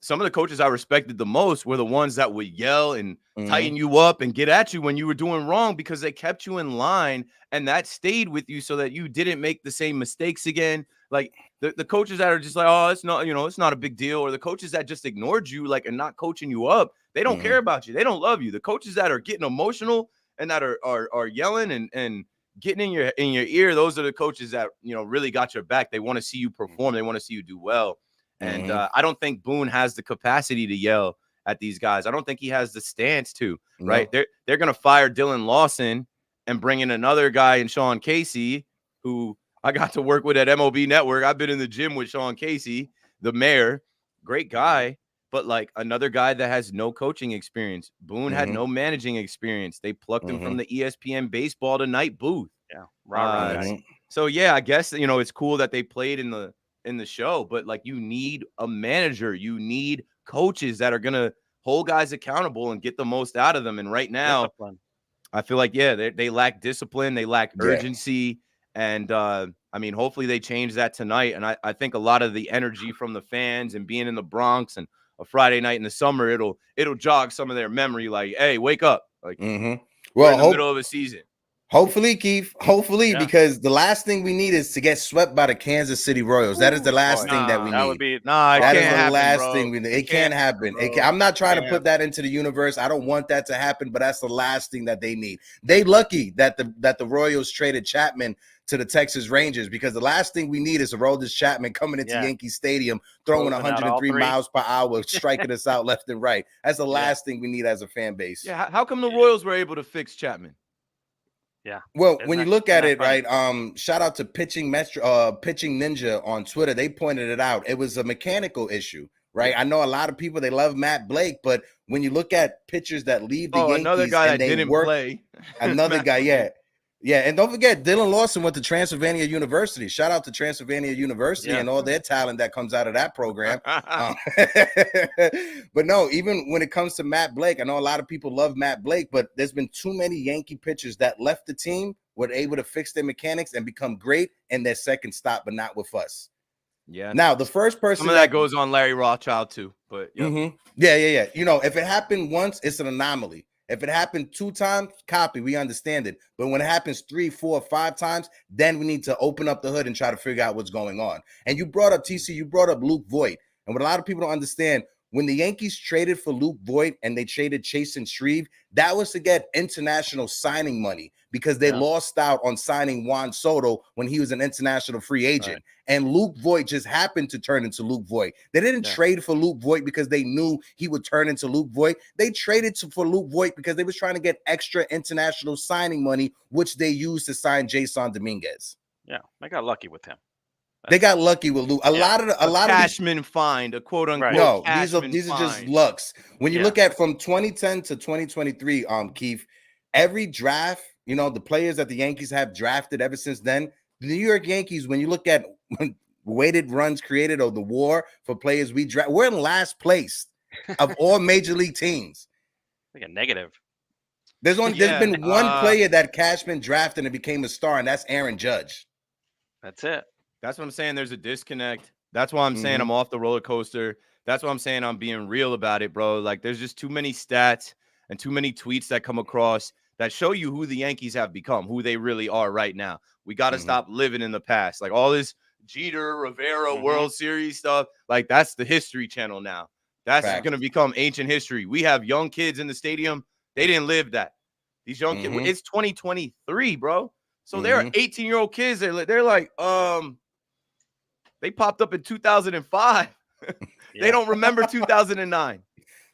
some of the coaches I respected the most were the ones that would yell and tighten you up and get at you when you were doing wrong, because they kept you in line, and that stayed with you so that you didn't make the same mistakes again. Like the coaches that are just like, oh, it's not, it's not a big deal. Or the coaches that just ignored you, like, and not coaching you up. They don't care about you. They don't love you. The coaches that are getting emotional and that are yelling and getting in your ear, those are the coaches that, really got your back. They want to see you perform. They want to see you do well. And I don't think Boone has the capacity to yell at these guys. I don't think he has the stance to, right? They're going to fire Dylan Lawson and bring in another guy in Sean Casey, who I got to work with at MOB Network. I've been in the gym with Sean Casey, the mayor, great guy, but like another guy that has no coaching experience. Boone had no managing experience. They plucked him from the ESPN Baseball Tonight booth. Yeah. Right. So yeah, I guess, it's cool that they played in the show, but like you need a manager, you need coaches that are gonna hold guys accountable and get the most out of them. And right now, I feel like they lack discipline, they lack urgency, and I mean, hopefully they change that tonight. And I think a lot of the energy from the fans and being in the Bronx and a Friday night in the summer, it'll jog some of their memory. Like, hey, wake up! Like, well, we're in the middle of a season. Hopefully, Keith. Hopefully, because the last thing we need is to get swept by the Kansas City Royals. That is the last thing that we need. That would be that is the last thing we need. It can't happen. I'm not trying to put that into the universe. I don't want that to happen, but that's the last thing that they need. They lucky that the Royals traded Chapman to the Texas Rangers, because the last thing we need is Aroldis Chapman coming into Yankee Stadium, throwing 103 miles per hour, striking us out left and right. That's the last thing we need as a fan base. Yeah, how come the Royals were able to fix Chapman? Yeah. Well, when you look at it, right, shout out to Pitching Ninja on Twitter. They pointed it out. It was a mechanical issue, right? I know a lot of people, they love Matt Blake, but when you look at pitchers that leave the Yankees, another guy and that they didn't play. Another guy, yeah, and don't forget, Dylan Lawson went to Transylvania University. Shout out to Transylvania University and all their talent that comes out of that program. But no, even when it comes to Matt Blake, I know a lot of people love Matt Blake, but there's been too many Yankee pitchers that left the team, were able to fix their mechanics and become great in their second stop, but not with us. Yeah. Now, the first person some of that goes on Larry Rothschild too, but yeah. If it happened once, it's an anomaly. If it happened 2 times, copy, we understand it. But when it happens 3, 4, 5 times, then we need to open up the hood and try to figure out what's going on. And you brought up TC, you brought up Luke Voit. And what a lot of people don't understand, when the Yankees traded for Luke Voit and they traded Chase and Shreve, that was to get international signing money, because they lost out on signing Juan Soto when he was an international free agent. Right. And Luke Voit just happened to turn into Luke Voit. They didn't trade for Luke Voit because they knew he would turn into Luke Voit. They traded for Luke Voit because they was trying to get extra international signing money, which they used to sign Jason Dominguez. Yeah, they got lucky with him. They got lucky with Luke. A lot of Cashman find, a quote unquote. No, these are just lucks. When you look at from 2010 to 2023, Keith, every draft, the players that the Yankees have drafted ever since then, the New York Yankees, when you look at weighted runs created or the WAR for players we draft, we're in last place of all major league teams. Like a negative. There's been one player that Cashman drafted and became a star, and that's Aaron Judge. That's it. That's what I'm saying. There's a disconnect. That's why I'm saying I'm off the roller coaster. That's why I'm saying I'm being real about it, bro. Like, there's just too many stats and too many tweets that come across that show you who the Yankees have become, who they really are right now. We got to stop living in the past. Like all this Jeter, Rivera, World Series stuff, like that's the History Channel now. That's going to become ancient history. We have young kids in the stadium. They didn't live that. These young kids, it's 2023, bro. So there are 18-year-old kids. They're like, they popped up in 2005. They don't remember 2009.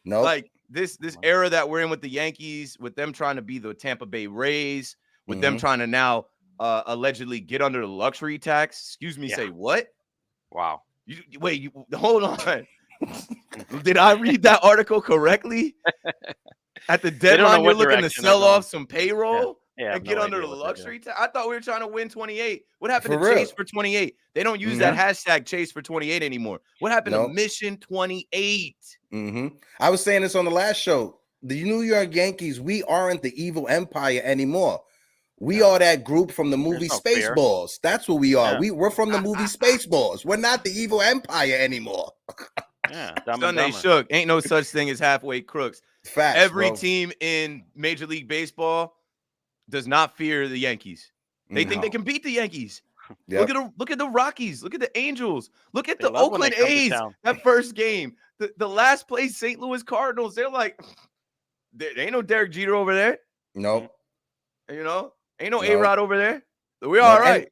No, like this era that we're in with the Yankees, with them trying to be the Tampa Bay Rays, with them trying to now allegedly get under the luxury tax. Excuse me, say what? Wow. Wait, hold on. Did I read that article correctly? At the deadline, you're looking to sell off some payroll and get under the luxury tax. I thought we were trying to win 28. What happened to Chase for 28? They don't use that hashtag Chase for 28 anymore. What happened to Mission 28? I was saying this on the last show. The New York Yankees, we aren't the evil empire anymore. We are that group from the movie Spaceballs. That's what we are. We're from the movie Spaceballs. We're not the evil empire anymore. Sunday shook. Ain't no such thing as halfway crooks. Facts, Every team in Major League Baseball does not fear the Yankees. They think they can beat the Yankees. Look at the Rockies. Look at the Angels. Look at the Oakland A's. That first game, the last place St. Louis Cardinals. They're like, there ain't no Derek Jeter over there. No, you know, ain't no A-Rod over there. We're all right.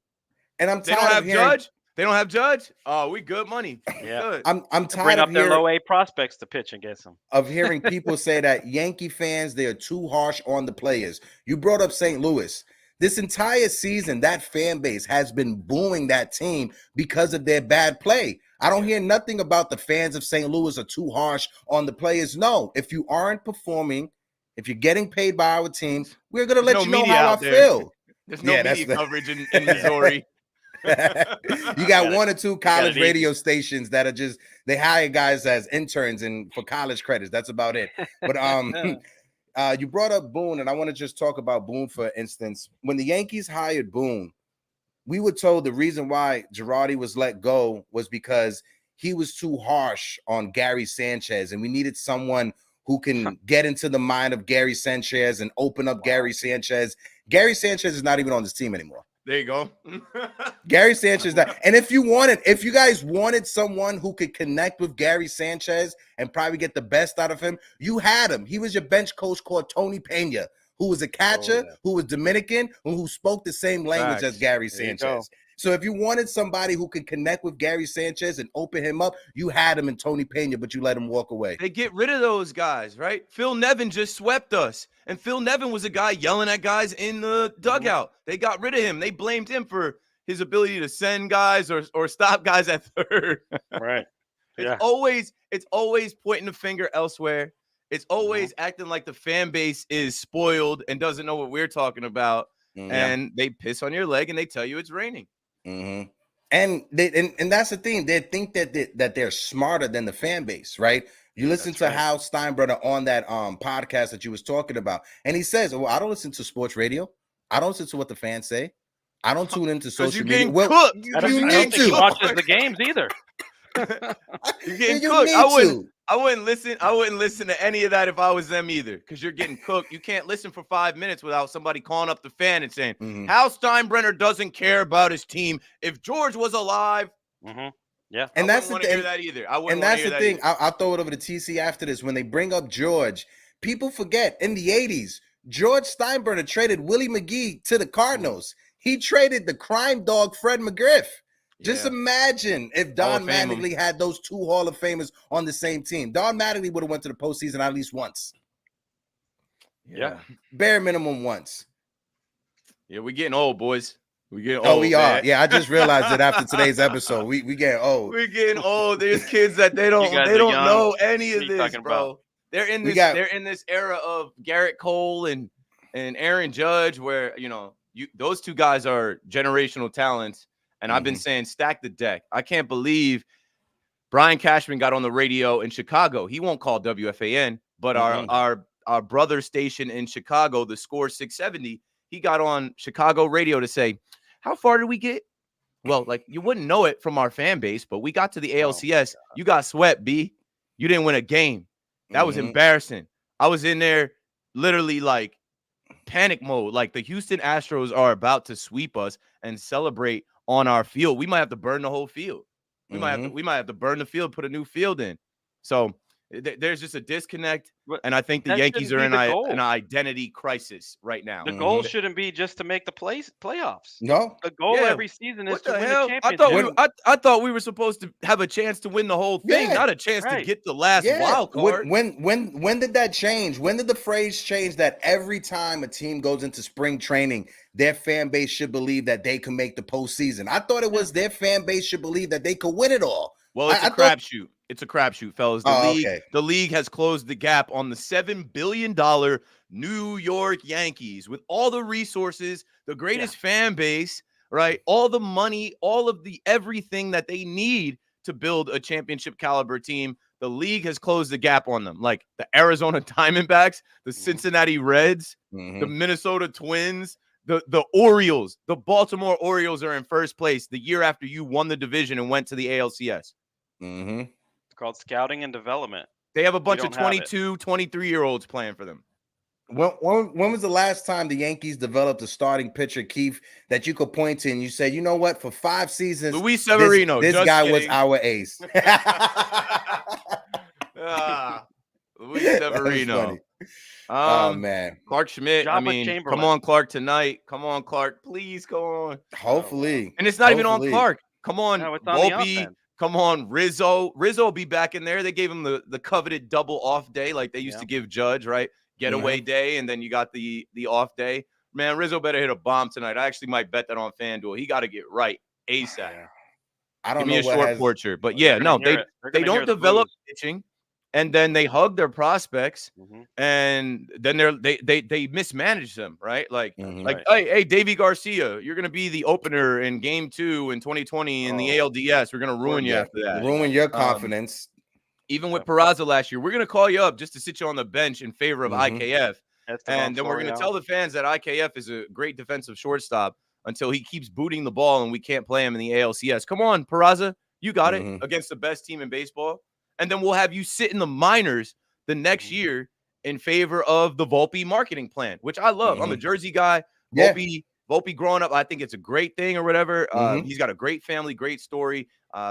And I'm tired they don't have of hearing, Judge. They don't have Judge. Oh, we good money. Yeah, good. I'm tired bring of up their low A prospects to pitch against them. Of hearing people say that Yankee fans, they are too harsh on the players. You brought up St. Louis. This entire season, that fan base has been booing that team because of their bad play. I don't hear nothing about the fans of St. Louis are too harsh on the players. No, if you aren't performing, if you're getting paid by our team, we're going to let you know how I feel. There's no media coverage in Missouri. You got one or two college radio stations that are just, they hire guys as interns and for college credits. That's about it. But you brought up Boone, and I want to just talk about Boone for instance. When the Yankees hired Boone, we were told the reason why Girardi was let go was because he was too harsh on Gary Sanchez, and we needed someone who can get into the mind of Gary Sanchez and open up Gary Sanchez. Gary Sanchez is not even on this team anymore. There you go. Gary Sanchez. And if you guys wanted someone who could connect with Gary Sanchez and probably get the best out of him, you had him. He was your bench coach called Tony Pena, who was a catcher, who was Dominican, who spoke the same language as Gary Sanchez. So if you wanted somebody who could connect with Gary Sanchez and open him up, you had him in Tony Pena, but you let him walk away. They get rid of those guys, right? Phil Nevin just swept us. And Phil Nevin was a guy yelling at guys in the dugout. They got rid of him. They blamed him for his ability to send guys or stop guys at third. Right. It's always pointing the finger elsewhere. It's always acting like the fan base is spoiled and doesn't know what we're talking about. And they piss on your leg and they tell you it's raining. And that's the thing. They think that they're smarter than the fan base, right? You listen to Hal Steinbrenner on that podcast that you was talking about, and he says, "Well, I don't listen to sports radio. I don't listen to what the fans say. I don't tune into social media." Well, I don't think he watches the games either. You're getting cooked. I wouldn't listen. I wouldn't listen to any of that if I was them either, because you're getting cooked. You can't listen for 5 minutes without somebody calling up the fan and saying, Hal Steinbrenner doesn't care about his team. If George was alive, yeah, and that's the thing. Hear that either. I wouldn't. And that's the thing. I'll throw it over to TC after this. When they bring up George, people forget in the 80s, George Steinbrenner traded Willie McGee to the Cardinals. He traded the crime dog Fred McGriff. Just imagine if Don Mattingly had those two Hall of Famers on the same team. Don Mattingly would have went to the postseason at least once. Yeah. Bare minimum once. Yeah, we're getting old, boys. We're getting old. Oh, we are. Yeah, I just realized it after today's episode. We getting old. We're getting old. There's kids that they don't know any of this, bro. They're in this era of Garrett Cole and Aaron Judge, where those two guys are generational talents. And I've been saying, stack the deck. I can't believe Brian Cashman got on the radio in Chicago. He won't call WFAN, but our brother station in Chicago, the Score 670, he got on Chicago radio to say, how far did we get? Well, like, you wouldn't know it from our fan base, but we got to the ALCS. You got swept, B. You didn't win a game. That was embarrassing. I was in there literally like panic mode. Like the Houston Astros are about to sweep us and celebrate on our field. We might have to burn the whole field. We might have to burn the field, put a new field in. So there's just a disconnect. And I think the Yankees are in an identity crisis right now. The goal shouldn't be just to make the playoffs. No. The goal every season is to win the championship. I thought we were supposed to have a chance to win the whole thing, not a chance to get the last wild card. When did that change? When did the phrase change that every time a team goes into spring training, their fan base should believe that they can make the postseason? I thought it was their fan base should believe that they could win it all. Well, it's a crapshoot. It's a crapshoot, fellas. The league has closed the gap on the $7 billion New York Yankees with all the resources, the greatest fan base, right? All the money, all of the everything that they need to build a championship caliber team. The league has closed the gap on them. Like the Arizona Diamondbacks, the Cincinnati Reds, the Minnesota Twins, the Orioles, the Baltimore Orioles are in first place the year after you won the division and went to the ALCS. It's called scouting and development. They have a bunch of 22, 23-year-olds playing for them. When was the last time the Yankees developed a starting pitcher, Keith, that you could point to and you said, you know what, for 5 seasons, Luis Severino, this guy was our ace. Luis Severino. Oh man, Clark Schmidt. Come on, Clark, tonight. Come on, Clark, please, come on. Hopefully, and it's not even on Clark. Come on, Volpe. Come on, Rizzo. Rizzo will be back in there. They gave him the coveted double off day, like they used to give Judge, right? Getaway day, and then you got the off day. Man, Rizzo better hit a bomb tonight. I actually might bet that on FanDuel. He got to get right ASAP. I don't Give me a short portrait, but yeah, no, they don't develop pitching, and then they hug their prospects, and then they mismanage them, right? Like, hey, Davy Garcia, you're gonna be the opener in Game 2 in 2020 in the ALDS. We're gonna ruin you after that. Ruin your confidence. Even with Peraza last year, we're gonna call you up just to sit you on the bench in favor of IKF, and then we're gonna tell the fans that IKF is a great defensive shortstop until he keeps booting the ball and we can't play him in the ALCS. Come on, Peraza, you got it against the best team in baseball. And then we'll have you sit in the minors the next year in favor of the Volpe marketing plan, which I love. I'm a Jersey guy. Volpe growing up, I think it's a great thing or whatever. He's got a great family, great story.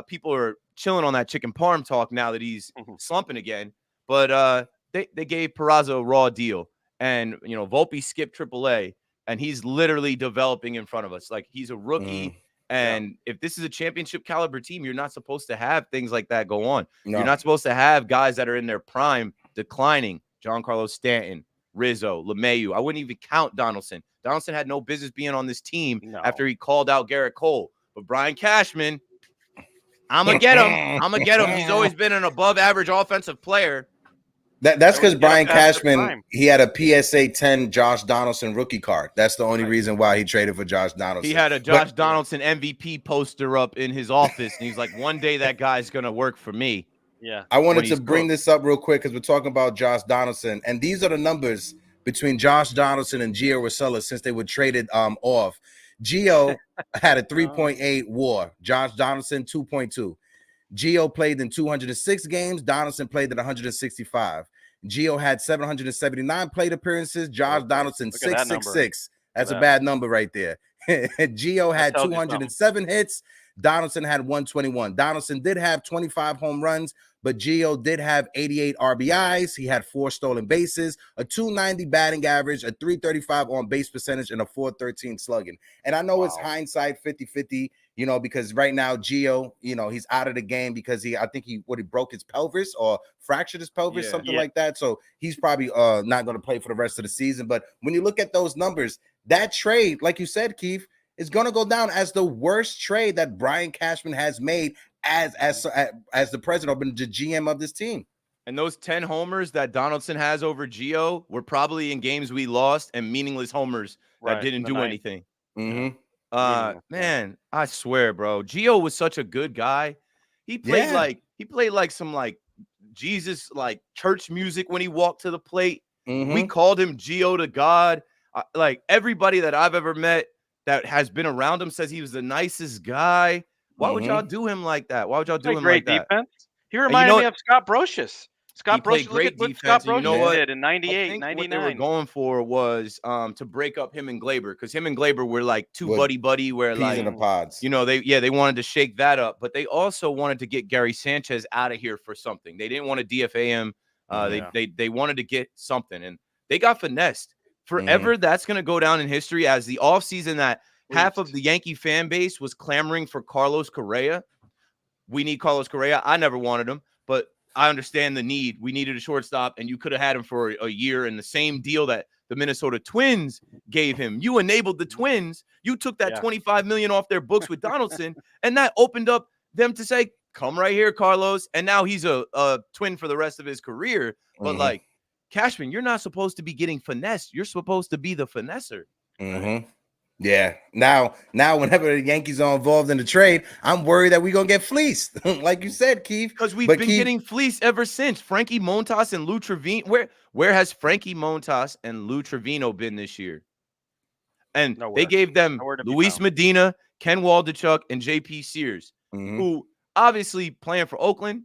People are chilling on that chicken parm talk now that he's slumping again. But they gave Peraza a raw deal. And, you know, Volpe skipped AAA, and he's literally developing in front of us. Like, he's a rookie. And if this is a championship caliber team, you're not supposed to have things like that go on. No. You're not supposed to have guys that are in their prime declining. Giancarlo Stanton, Rizzo, LeMahieu. I wouldn't even count Donaldson. Donaldson had no business being on this team after he called out Garrett Cole. But Brian Cashman, I'm going to get him. He's always been an above average offensive player. That's because Brian Cashman, he had a PSA 10 Josh Donaldson rookie card. That's the only reason why he traded for Josh Donaldson. He had a Josh Donaldson MVP poster up in his office, and he's like, one day that guy's going to work for me. Yeah. I wanted to bring this up real quick because we're talking about Josh Donaldson, and these are the numbers between Josh Donaldson and Gio Urshela since they were traded off. Gio had a 3.8 WAR. Josh Donaldson 2.2. Gio played in 206 games. Donaldson played in 165. Gio had 779 plate appearances. Josh Donaldson 666. That's a bad number right there. Gio had 207 hits. Donaldson had 121. Donaldson did have 25 home runs, but Gio did have 88 RBIs. He had 4 stolen bases, a 290 batting average, a 335 on base percentage, and a 413 slugging. And I know it's hindsight 50-50, you know, because right now Gio, you know, he's out of the game because I think he broke his pelvis or fractured his pelvis, something like that. So he's probably not going to play for the rest of the season. But when you look at those numbers, that trade, like you said, Keith, is going to go down as the worst trade that Brian Cashman has made as the president or the GM of this team. And those 10 homers that Donaldson has over Gio were probably in games we lost and meaningless homers that didn't do anything. Man, I swear, bro, Gio was such a good guy. He played like some like Jesus, like church music when he walked to the plate. We called him Gio to God. Like everybody that I've ever met that has been around him says he was the nicest guy. Why would y'all do him like that? Why would y'all do him like that? Defense. He reminded me of Scott Brocious. Scott He played Brosian, look at great what Scott defense. And you know Brosian what? did in I 98, think what they were 99. going for was to break up him and Glaber, because him and Glaber were like two buddy, where peas like in the pods. you know, they wanted to shake that up, but they also wanted to get Gary Sanchez out of here for something. They didn't want to DFA him. They wanted to get something, and they got finessed. Forever, that's going to go down in history as the offseason that half of the Yankee fan base was clamoring for Carlos Correa. We need Carlos Correa. I never wanted him, but I understand the need. We needed a shortstop, and you could have had him for a year in the same deal that the Minnesota Twins gave him. You enabled the Twins. You took that $25 million off their books with Donaldson, and that opened up them to say, come right here, Carlos. And now he's a Twin for the rest of his career. But like, Cashman, you're not supposed to be getting finessed. You're supposed to be the finesser. Yeah. Now, whenever the Yankees are involved in the trade, I'm worried that we're gonna get fleeced, like you said, Keith. Because we've been getting fleeced ever since. Frankie Montas and Lou Trevino. Where has Frankie Montas and Lou Trevino been this year? And they gave them Luis Medina, Ken Waldichuk, and J.P. Sears, who obviously playing for Oakland.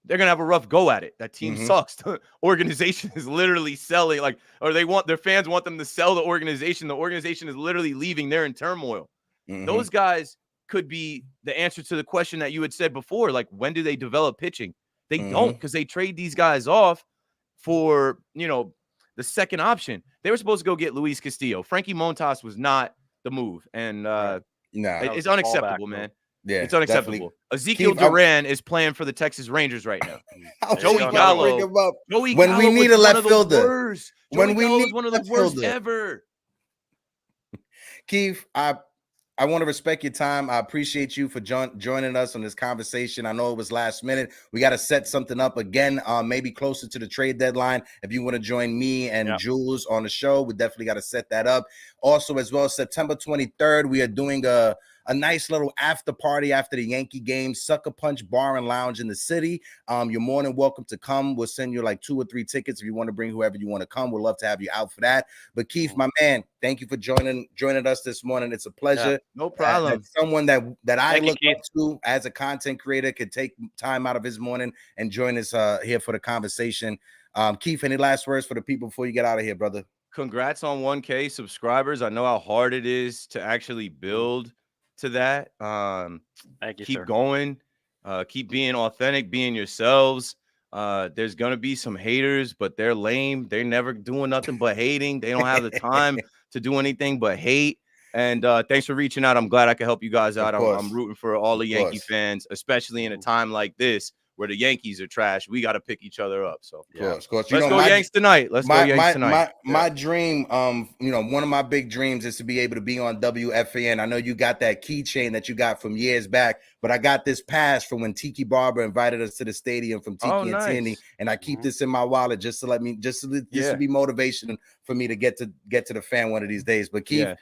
They're gonna have a rough go at it. That team sucks. The organization is literally selling, or their fans want them to sell the organization. The organization is literally leaving. They're in turmoil. Those guys could be the answer to the question that you had said before. Like, when do they develop pitching? They don't, because they trade these guys off for, you know, the second option. They were supposed to go get Luis Castillo. Frankie Montas was not the move, and it's unacceptable, man. Yeah, it's unacceptable. Definitely. Ezekiel Duran is playing for the Texas Rangers right now. Joey Gallo. When we need a left fielder. When we need one of the worst ever. Keith, I want to respect your time. I appreciate you for joining us on this conversation. I know it was last minute. We got to set something up again, maybe closer to the trade deadline. If you want to join me and Jules on the show, we definitely got to set that up. Also, as well, September 23rd, we are doing a nice little after party after the Yankee game, Sucker Punch Bar and Lounge in the city. You're more than welcome to come. We'll send you like 2 or 3 tickets if you want to bring whoever you want to come. We'd love to have you out for that. But Keith, my man, thank you for joining us this morning. It's a pleasure. Yeah, no problem. Someone that I look up to as a content creator could take time out of his morning and join us here for the conversation. Keith, any last words for the people before you get out of here, brother? Congrats on 1K subscribers. I know how hard it is to actually build to that. Thank you, keep sir. going, keep being authentic, being yourselves. There's gonna be some haters, but they're lame. They're never doing nothing but hating. They don't have the time to do anything but hate. And thanks for reaching out. I'm glad I could help you guys out. I'm rooting for all the Yankee fans, especially in a time like this where the Yankees are trash. We got to pick each other up. So of course. Let's go Yanks tonight. Let's go Yanks tonight. My dream, one of my big dreams is to be able to be on WFAN. I know you got that keychain that you got from years back, but I got this pass from when Tiki Barber invited us to the stadium from Tiki and Tandy, and I keep this in my wallet just to be motivation for me to get to the fan one of these days. But Keith,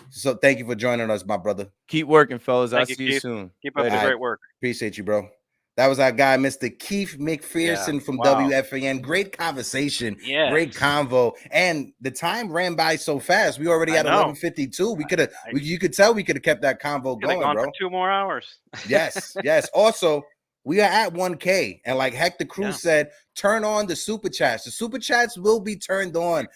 so thank you for joining us, my brother. Keep working, fellas. I'll see you Keith. soon. Keep up the great work. Appreciate you, bro. That was our guy, Mr. Keith McPherson from WFAN. Great conversation, great convo, and the time ran by so fast. We already at 11:52. We could have, you could tell we could have kept that convo going, bro. For 2 more hours. Yes. Also, we are at 1K, and like Hector Cruz said, turn on the super chats. The super chats will be turned on.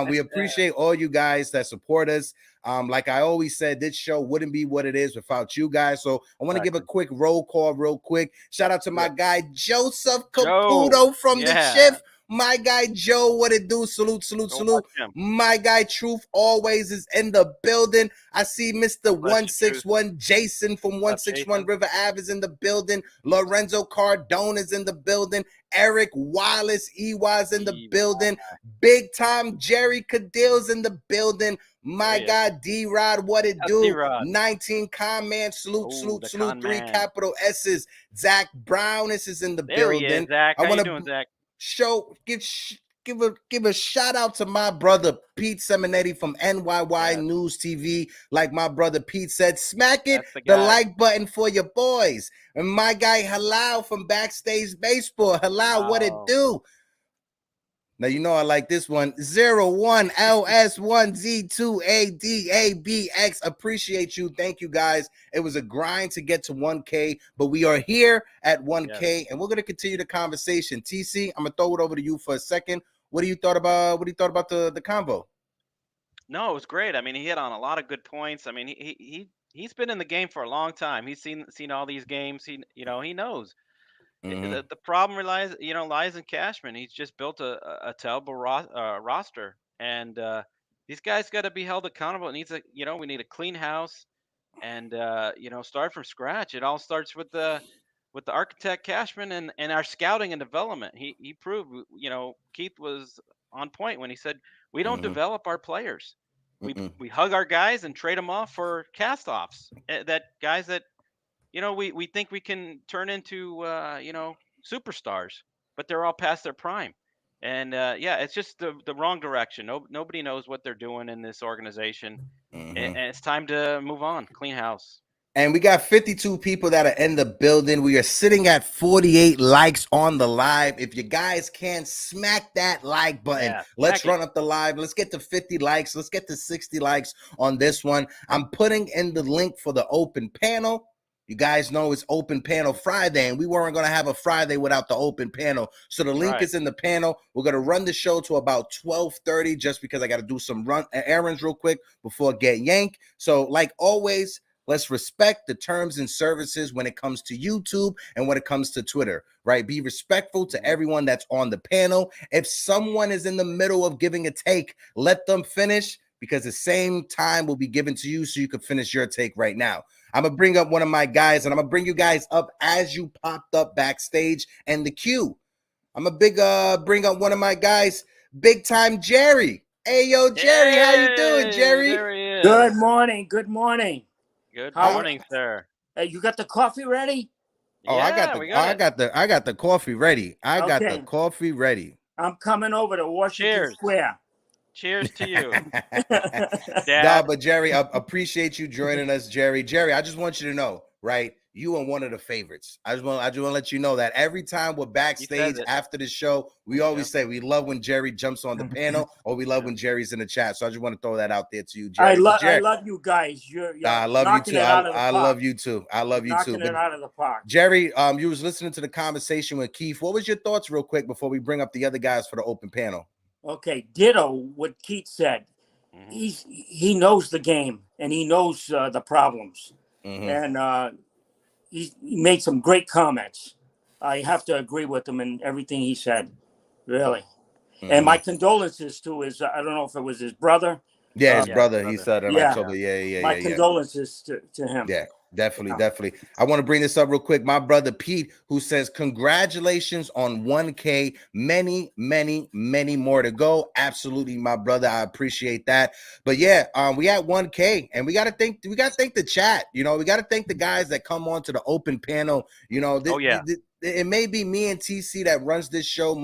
We appreciate all you guys that support us. Like I always said, this show wouldn't be what it is without you guys. So I want to give a quick roll call real quick. Shout out to my guy, Joseph Caputo from the Shift. My guy, Joe, what it do? Salute. My guy, Truth, always is in the building. I see Mr. 161 Jason from 161 River Ave is in the building. Lorenzo Cardone is in the building. Eric Wallace, Ewa's in the building. Big time Jerry Cadill's in the building. My guy, D-Rod, what it do? 19 Con-Man, salute, 3 capital S's. Zach Brown, this is in the building. There he is, Zach. How you doing, Zach? Give a shout out to my brother Pete Seminetti from NYY News TV. Like my brother Pete said, smack it, the like button for your boys. And my guy Halal from Backstage Baseball. Halal, what it do? Now, you know I like this one. 01LS1Z2ADABX. Appreciate you. Thank you, guys. It was a grind to get to 1K, but we are here at 1K, and we're going to continue the conversation. TC, I'm going to throw it over to you for a second. What do you thought about the convo? No, it was great. I mean, he hit on a lot of good points. I mean, he's been in the game for a long time. He's seen all these games. He knows. The problem lies in Cashman. He's just built a terrible roster, and these guys got to be held accountable. It needs we need a clean house, and start from scratch. It all starts with the architect Cashman and our scouting and development. He proved, Keith was on point when he said we don't develop our players. We hug our guys and trade them off for cast-offs. That guys that we think we can turn into superstars, but they're all past their prime. And it's just the wrong direction. Nobody knows what they're doing in this organization, and it's time to move on. Clean house. And we got 52 people that are in the building. We are sitting at 48 likes on the live. If you guys can smack that like button, let's run up the live. Let's get to 50 likes. Let's get to 60 likes on this one. I'm putting in the link for the open panel. You guys know it's open panel Friday, and we weren't going to have a Friday without the open panel. So the link is in the panel. We're going to run the show to about 12:30 just because I got to do some errands real quick before Get Yank. So like always, let's respect the terms and services when it comes to YouTube and when it comes to Twitter, right? Be respectful to everyone that's on the panel. If someone is in the middle of giving a take, let them finish, because the same time will be given to you so you can finish your take right now. I'm going to bring up one of my guys, and I'm going to bring you guys up as you popped up backstage and the queue. I'm going to bring up one of my guys, Big Time Jerry. Hey, yo, Jerry, how you doing, Jerry? There he is. Good morning. Good morning. Good morning, sir. You got the coffee ready? Oh, I got the coffee ready. I got the coffee ready. I'm coming over to Washington Square. Cheers to you. Nah, but Jerry, I appreciate you joining us, Jerry. Jerry, I just want you to know, right? You are one of the favorites. I just want to let you know that every time we're backstage after the show, we always say we love when Jerry jumps on the panel, or we love when Jerry's in the chat. So I just want to throw that out there to you, Jerry. I love you guys. I love you too. I love you too. I love you too. Knocking it out of the park. Jerry, you was listening to the conversation with Keith. What was your thoughts, real quick, before we bring up the other guys for the open panel? Okay, ditto what Keith said. He knows the game, and he knows the problems, and he made some great comments. I have to agree with him in everything he said, really. And my condolences to his, I don't know if it was his brother. Yeah, his brother. He said in October. My condolences to him. Yeah. Definitely. I want to bring this up real quick. My brother Pete, who says, congratulations on 1K. Many, many, many more to go. Absolutely, my brother. I appreciate that. But yeah, we at 1K, and we got to thank the chat. We got to thank the guys that come on to the open panel. It may be me and TC that runs this show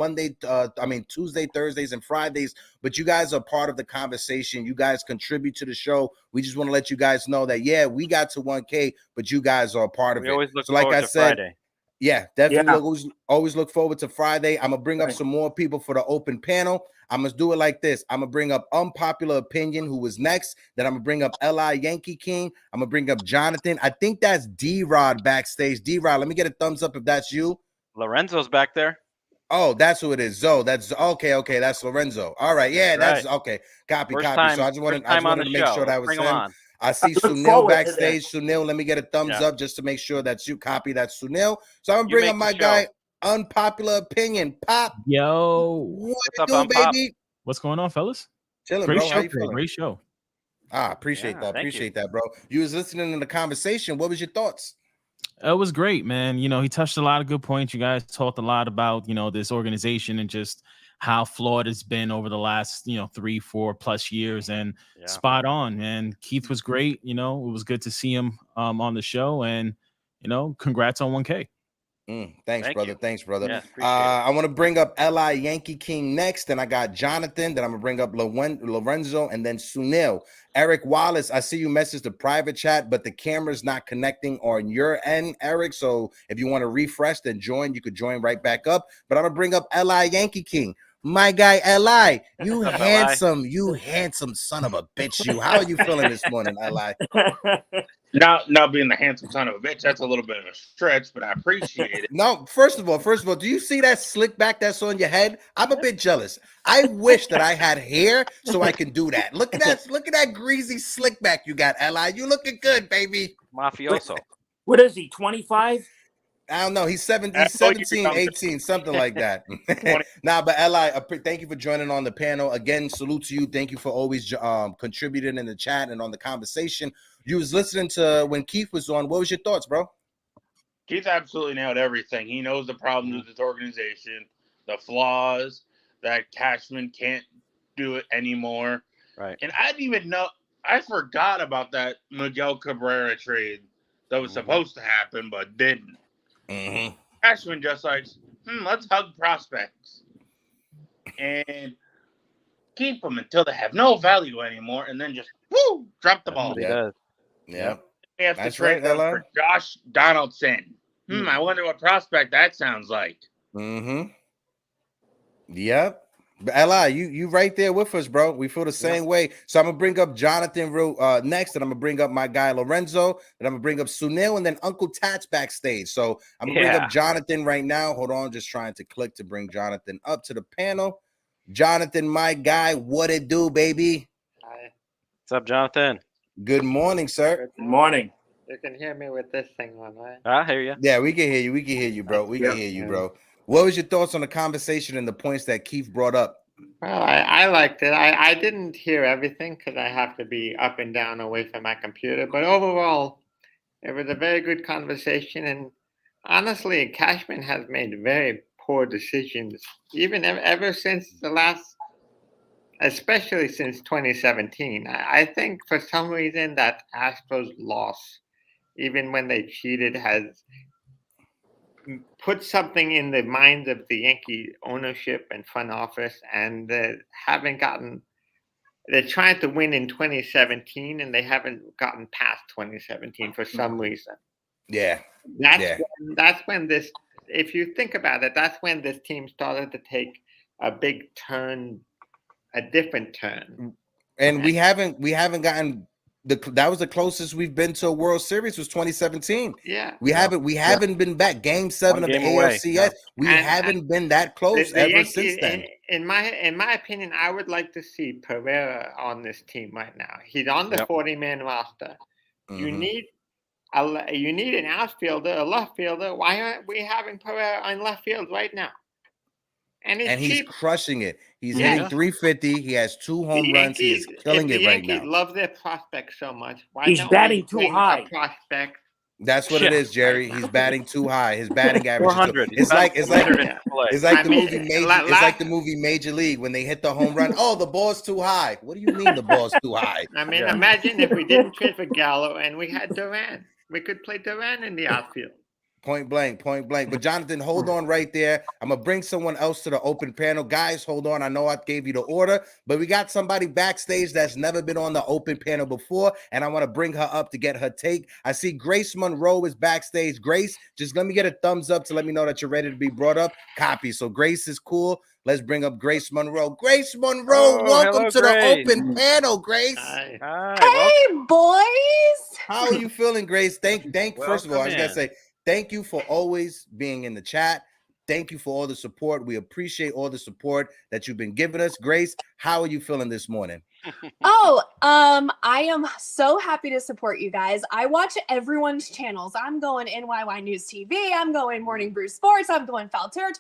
Tuesday, Thursdays, and Fridays, but you guys are part of the conversation. You guys contribute to the show. We just want to let you guys know that, we got to 1K, but you guys are a part of it. Always look forward to Friday. Yeah, definitely. Always look forward to Friday. I'm going to bring up some more people for the open panel. I'm going to do it like this. I'm going to bring up Unpopular Opinion, who was next. Then I'm going to bring up L.I. Yankee King. I'm going to bring up Jonathan. I think that's D-Rod backstage. D-Rod, let me get a thumbs up if that's you. Lorenzo's back there. Oh, that's who it is. Zoe. That's okay. That's Lorenzo. All right. Yeah, that's okay. Copy. So I just wanted to make sure that was him. I see Sunil backstage. Sunil, let me get a thumbs up just to make sure that's you. Copy. That's Sunil. So I'm going to bring up my guy, Unpopular Opinion. Pop. Yo. What you doing, baby? What's going on, fellas? Chilling, great bro. show, How you feeling? Great show. Appreciate that. Appreciate that, bro. You was listening to the conversation. What was your thoughts? It was great, man. He touched a lot of good points. You guys talked a lot about, this organization and just how flawed it's been over the last, 3-4 plus years, and spot on. And Keith was great. It was good to see him on the show, and, congrats on 1K. Thanks, brother. Thanks, brother. Yeah, I want to bring up L.I. Yankee King next. Then I got Jonathan. Then I'm going to bring up Lorenzo, and then Sunil. Eric Wallace, I see you message the private chat, but the camera's not connecting on your end, Eric. So if you want to refresh, then join. You could join right back up. But I'm going to bring up L.I. Yankee King. My guy Li, you What's up, handsome, you handsome son of a bitch. You, how are you feeling this morning, Li? Not being the handsome son of a bitch, that's a little bit of a stretch, but I appreciate it. No, first of all, do you see that slick back that's on your head? I'm a bit jealous. I wish that I had hair so I can do that. Look at that greasy slick back you got, Li. You looking good, baby. Mafioso. What is he, 25? I don't know. He's 17, 18, something like that. Nah, but Li, thank you for joining on the panel. Again, salute to you. Thank you for always contributing in the chat and on the conversation. You was listening to when Keith was on. What was your thoughts, bro? Keith absolutely nailed everything. He knows the problems with this organization, the flaws, that Cashman can't do it anymore. Right. And I didn't even know. I forgot about that Miguel Cabrera trade that was supposed to happen, but didn't. Cashman just like, let's hug prospects and keep them until they have no value anymore, and then just drop the ball. Yeah. We have to That's trade right, for Josh Donaldson. I wonder what prospect that sounds like. Yep. But Li, you right there with us, bro. We feel the same way. So I'm gonna bring up Jonathan next, and I'm gonna bring up my guy Lorenzo, and I'm gonna bring up Sunil, and then Uncle Tats backstage. So I'm gonna bring up Jonathan right now. Hold on, just trying to click to bring Jonathan up to the panel. Jonathan, my guy, what it do, baby? Hi. What's up, Jonathan? Good morning, sir. Good morning. You can hear me with this thing on, right? I hear you. Yeah, we can hear you. We can hear you, bro. We can hear you, bro. What was your thoughts on the conversation and the points that Keith brought up? Well, I liked it. I didn't hear everything because I have to be up and down away from my computer. But overall, it was a very good conversation. And honestly, Cashman has made very poor decisions, even ever since the last, especially since 2017. I think for some reason that Astros loss, even when they cheated, has put something in the minds of the Yankee ownership and front office, and haven't gotten. They're trying to win in 2017, and they haven't gotten past 2017 for some reason. Yeah, that's when this. If you think about it, that's when this team started to take a big turn, a different turn. And we haven't gotten. That was the closest we've been to a World Series was 2017. Yeah, we haven't been back. Game 7 of the ALCS. We haven't been that close ever Yankees, since then. In my opinion, I would like to see Pereira on this team right now. He's on the 40-man roster. You need an outfielder, a left fielder. Why aren't we having Pereira on left field right now? And he's crushing it. He's hitting 350. He has 2 home runs. He's killing it right now. The Yankees love their prospects so much. Why he's batting too high. Prospect. That's what it is, Jerry. He's batting too high. His batting average 400. It's like the movie Major League when they hit the home run. Oh, the ball's too high. What do you mean the ball's too high? I mean, imagine if we didn't trade for Gallo and we had Duran. We could play Duran in the outfield. Point blank. But Jonathan, hold on right there. I'm gonna bring someone else to the open panel. Guys, hold on. I know I gave you the order, but we got somebody backstage that's never been on the open panel before, and I want to bring her up to get her take. I see Grace Monroe is backstage. Grace, just let me get a thumbs up to let me know that you're ready to be brought up. Copy. So Grace is cool. Let's bring up Grace Monroe. Grace Monroe, welcome to the open panel, Grace. Hi. Hey, boys. How are you feeling, Grace? First of all, I just gotta say, thank you for always being in the chat. Thank you for all the support. We appreciate all the support that you've been giving us. Grace, how are you feeling this morning? I am so happy to support you guys. I watch everyone's channels. I'm going nyynewstv. I'm going Morning Brew Sports. I'm going Foul Church.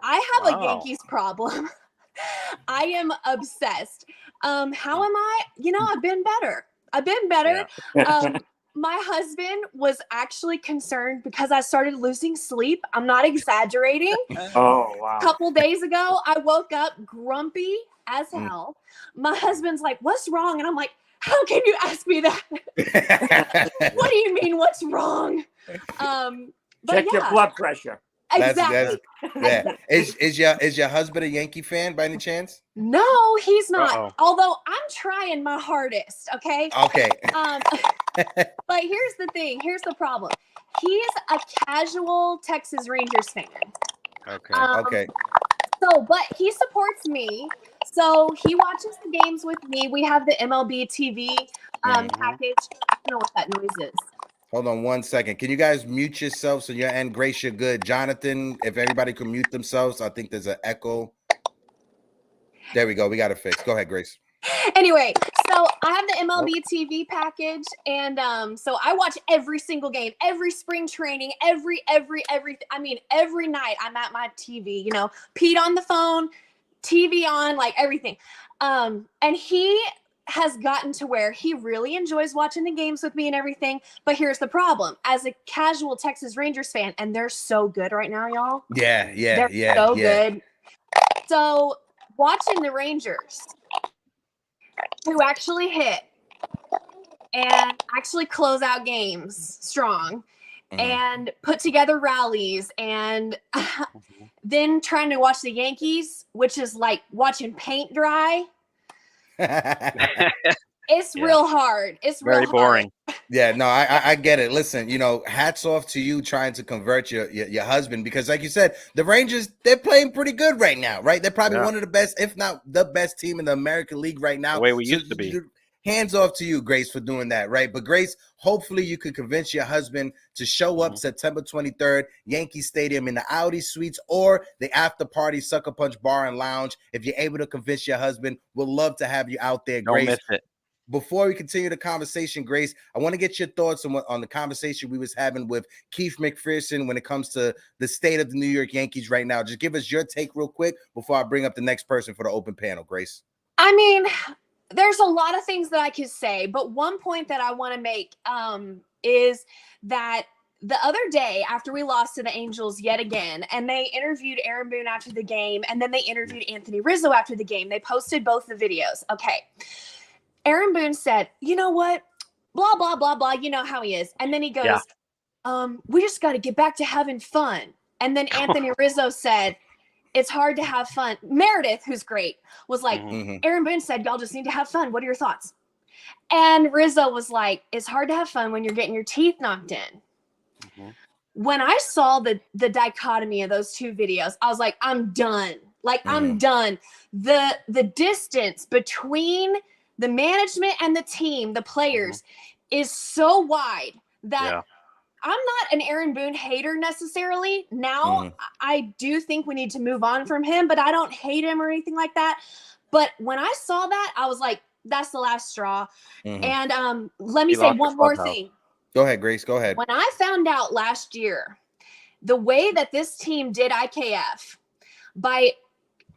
I have a Yankees problem. I am obsessed. How am I? I've been better. My husband was actually concerned because I started losing sleep. I'm not exaggerating. Oh, wow. A couple days ago, I woke up grumpy as hell. My husband's like, "What's wrong?" And I'm like, "How can you ask me that?" What do you mean, what's wrong? Check your blood pressure. Exactly. Is your husband a Yankee fan by any chance? No, he's not. Although I'm trying my hardest. Okay. But here's the thing. Here's the problem. He's a casual Texas Rangers fan. Okay. So, but he supports me. So he watches the games with me. We have the MLB TV package. I don't know what that noise is. Hold on 1 second. Can you guys mute yourself so your end, Grace, you're good. Jonathan, if everybody could mute themselves, I think there's an echo. There we go. We got it fixed. Go ahead, Grace. Anyway, so I have the MLB TV package, and so I watch every single game, every spring training, every. I mean, every night I'm at my TV. You know, Pete on the phone, TV on, like everything. And he has gotten to where he really enjoys watching the games with me and everything. But here's the problem: as a casual Texas Rangers fan, and they're so good right now, y'all. Yeah. They're so good. So watching the Rangers, who actually hit and actually close out games strong and put together rallies, and then trying to watch the Yankees, which is like watching paint dry. It's real hard. It's very real boring. Hard. Yeah, no, I get it. Listen, you know, hats off to you trying to convert your husband, because like you said, the Rangers, they're playing pretty good right now, right? They're probably one of the best, if not the best team in the American League right now. The way we used to be. Hands off to you, Grace, for doing that, right? But Grace, hopefully you could convince your husband to show up September 23rd, Yankee Stadium in the Audi Suites or the After Party Sucker Punch Bar and Lounge. If you're able to convince your husband, we'll love to have you out there, Grace. Don't miss it. Before we continue the conversation, Grace, I want to get your thoughts on the conversation we was having with Keith McPherson when it comes to the state of the New York Yankees right now. Just give us your take real quick before I bring up the next person for the open panel, Grace. I mean, there's a lot of things that I could say, but one point that I want to make is that the other day after we lost to the Angels yet again, and they interviewed Aaron Boone after the game, and then they interviewed Anthony Rizzo after the game. They posted both the videos. Okay. Aaron Boone said, you know what? Blah, blah, blah, blah. You know how he is. And then he goes, we just got to get back to having fun. And then Anthony Rizzo said, it's hard to have fun. Meredith, who's great, was like, Aaron Boone said, y'all just need to have fun. What are your thoughts? And Rizzo was like, it's hard to have fun when you're getting your teeth knocked in. When I saw the dichotomy of those two videos, I was like, I'm done. Like, I'm done. The distance between the management and the team, the players, is so wide that I'm not an Aaron Boone hater necessarily. Now, I do think we need to move on from him, but I don't hate him or anything like that. But when I saw that, I was like, that's the last straw. And let me say one more thing. Go ahead, Grace. Go ahead. When I found out last year, the way that this team did IKF, by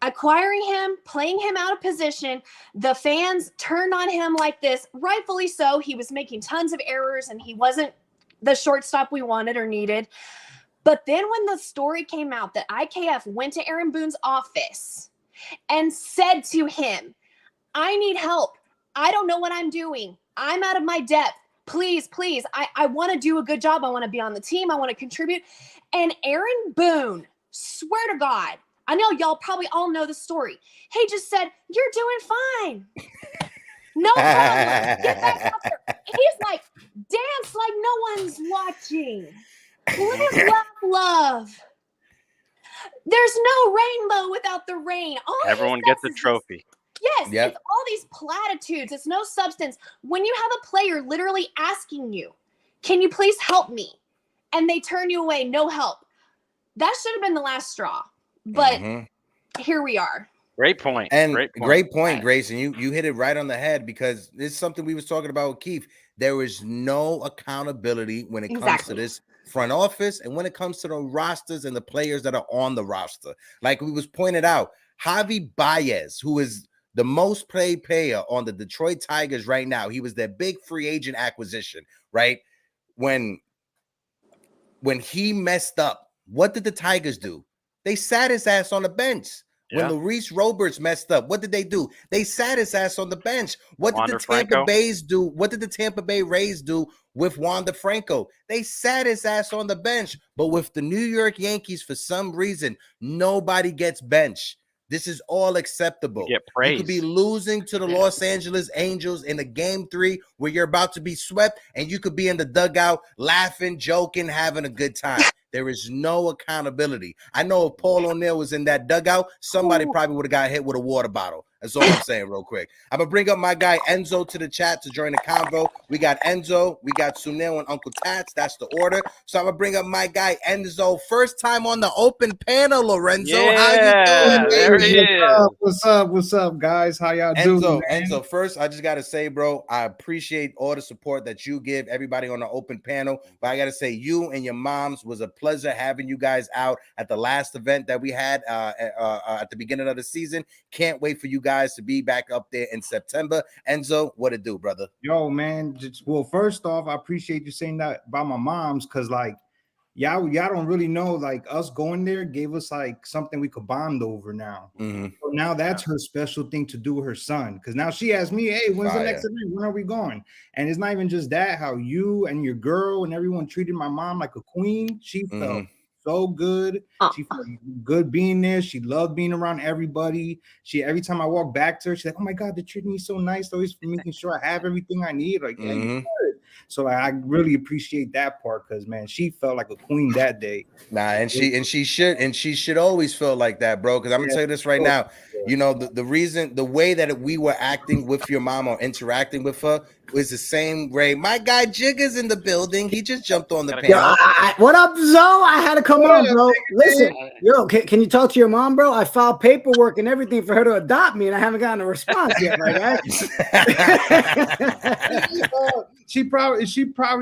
acquiring him, playing him out of position, the fans turned on him like this, rightfully so. He was making tons of errors, and he wasn't the shortstop we wanted or needed. But then when the story came out that IKF went to Aaron Boone's office and said to him, I need help. I don't know what I'm doing. I'm out of my depth. Please, please. I want to do a good job. I want to be on the team. I want to contribute. And Aaron Boone, swear to God, I know y'all probably all know the story. He just said, you're doing fine. No problem. Get back out there. He's like, dance like no one's watching. Live, laugh, love. There's no rainbow without the rain. Everyone gets a trophy. Yes, it's all these platitudes. It's no substance. When you have a player literally asking you, can you please help me? And they turn you away, no help. That should have been the last straw. But here we are. Great point. And great point, Grace. And you hit it right on the head, because this is something we was talking about with Keith. There is no accountability when it comes to this front office and when it comes to the rosters and the players that are on the roster. Like we was pointed out, Javi Baez, who is the most played player on the Detroit Tigers right now. He was their big free agent acquisition, right? When he messed up, what did the Tigers do? They sat his ass on the bench. When Luis Roberts messed up, what did they do? They sat his ass on the bench. What did the Tampa Bays do? What did the Tampa Bay Rays do with Wander Franco? They sat his ass on the bench. But with the New York Yankees, for some reason, nobody gets benched. This is all acceptable. You get praise. You could be losing to the Los Angeles Angels in a game 3 where you're about to be swept, and you could be in the dugout laughing, joking, having a good time. There is no accountability. I know if Paul O'Neill was in that dugout, somebody probably would have got hit with a water bottle. That's all I'm saying real quick. I'm going to bring up my guy Enzo to the chat to join the convo. We got Enzo, we got Sunil and Uncle Tats. That's the order. So I'm going to bring up my guy Enzo. First time on the open panel, Lorenzo. How you doing? There he is. What's up, guys? How y'all doing? Enzo, first, I just got to say, bro, I appreciate all the support that you give everybody on the open panel. But I got to say, you and your moms was a pleasure having you guys out at the last event that we had at the beginning of the season. Can't wait for you guys to be back up there in September. Enzo, what it do, brother? Yo, man. Well, first off, I appreciate you saying that about my mom's, because like y'all don't really know, like us going there gave us like something we could bond over now. So now that's her special thing to do with her son, because now she asked me, hey, when's the next event? When are we going? And it's not even just that, how you and your girl and everyone treated my mom like a queen. She felt so good. She felt good being there. She loved being around everybody. She, every time I walk back to her, she's like, oh my God, they treat me so nice, always making sure I have everything I need. Like, yeah, you good. So like, I really appreciate that part, because man, she felt like a queen that day. Nah, and she should always feel like that, bro. Because I'm gonna tell you this right now. You know, the reason, the way that we were acting with your mom or interacting with her was the same way. My guy Jigga's in the building. He just jumped on the panel. What up, Zoe? I had to come on, bro. Listen, yo, can you talk to your mom, bro? I filed paperwork and everything for her to adopt me, and I haven't gotten a response yet, right? She probably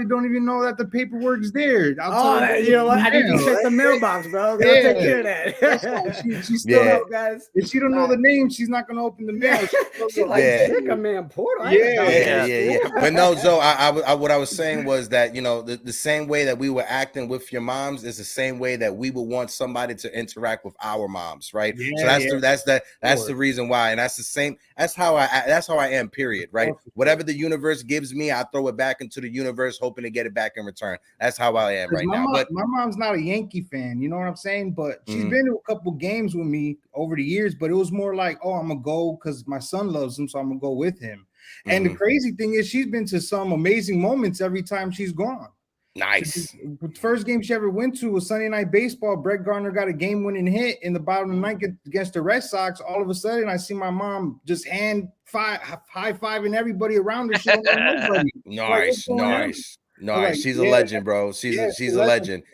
don't even know that the paperwork's there. You know what? I didn't check the mailbox, bro. Go take care of that. She's still guys. If she don't know the name, she's not gonna open the mail. She's like, check a man portal. Yeah. But no, Zoe, I what I was saying was that, you know, the same way that we were acting with your moms is the same way that we would want somebody to interact with our moms, right? So that's the reason why, and that's the same. That's how I am. Period. Right. Whatever the universe gives me, I throw it back into the universe, hoping to get it back in return. That's how I am right now. But my mom's not a Yankee fan, you know what I'm saying? But she's been to a couple games with me over the years, but it was more like, oh, I'm gonna go because my son loves him, so I'm gonna go with him. And the crazy thing is, she's been to some amazing moments every time she's gone. Nice. The first game she ever went to was Sunday Night Baseball. Brett Gardner got a game-winning hit in the bottom of the ninth against the Red Sox. All of a sudden, I see my mom just high-fiving everybody around her. She don't know nobody. Nice. She's a legend, bro. She's a legend.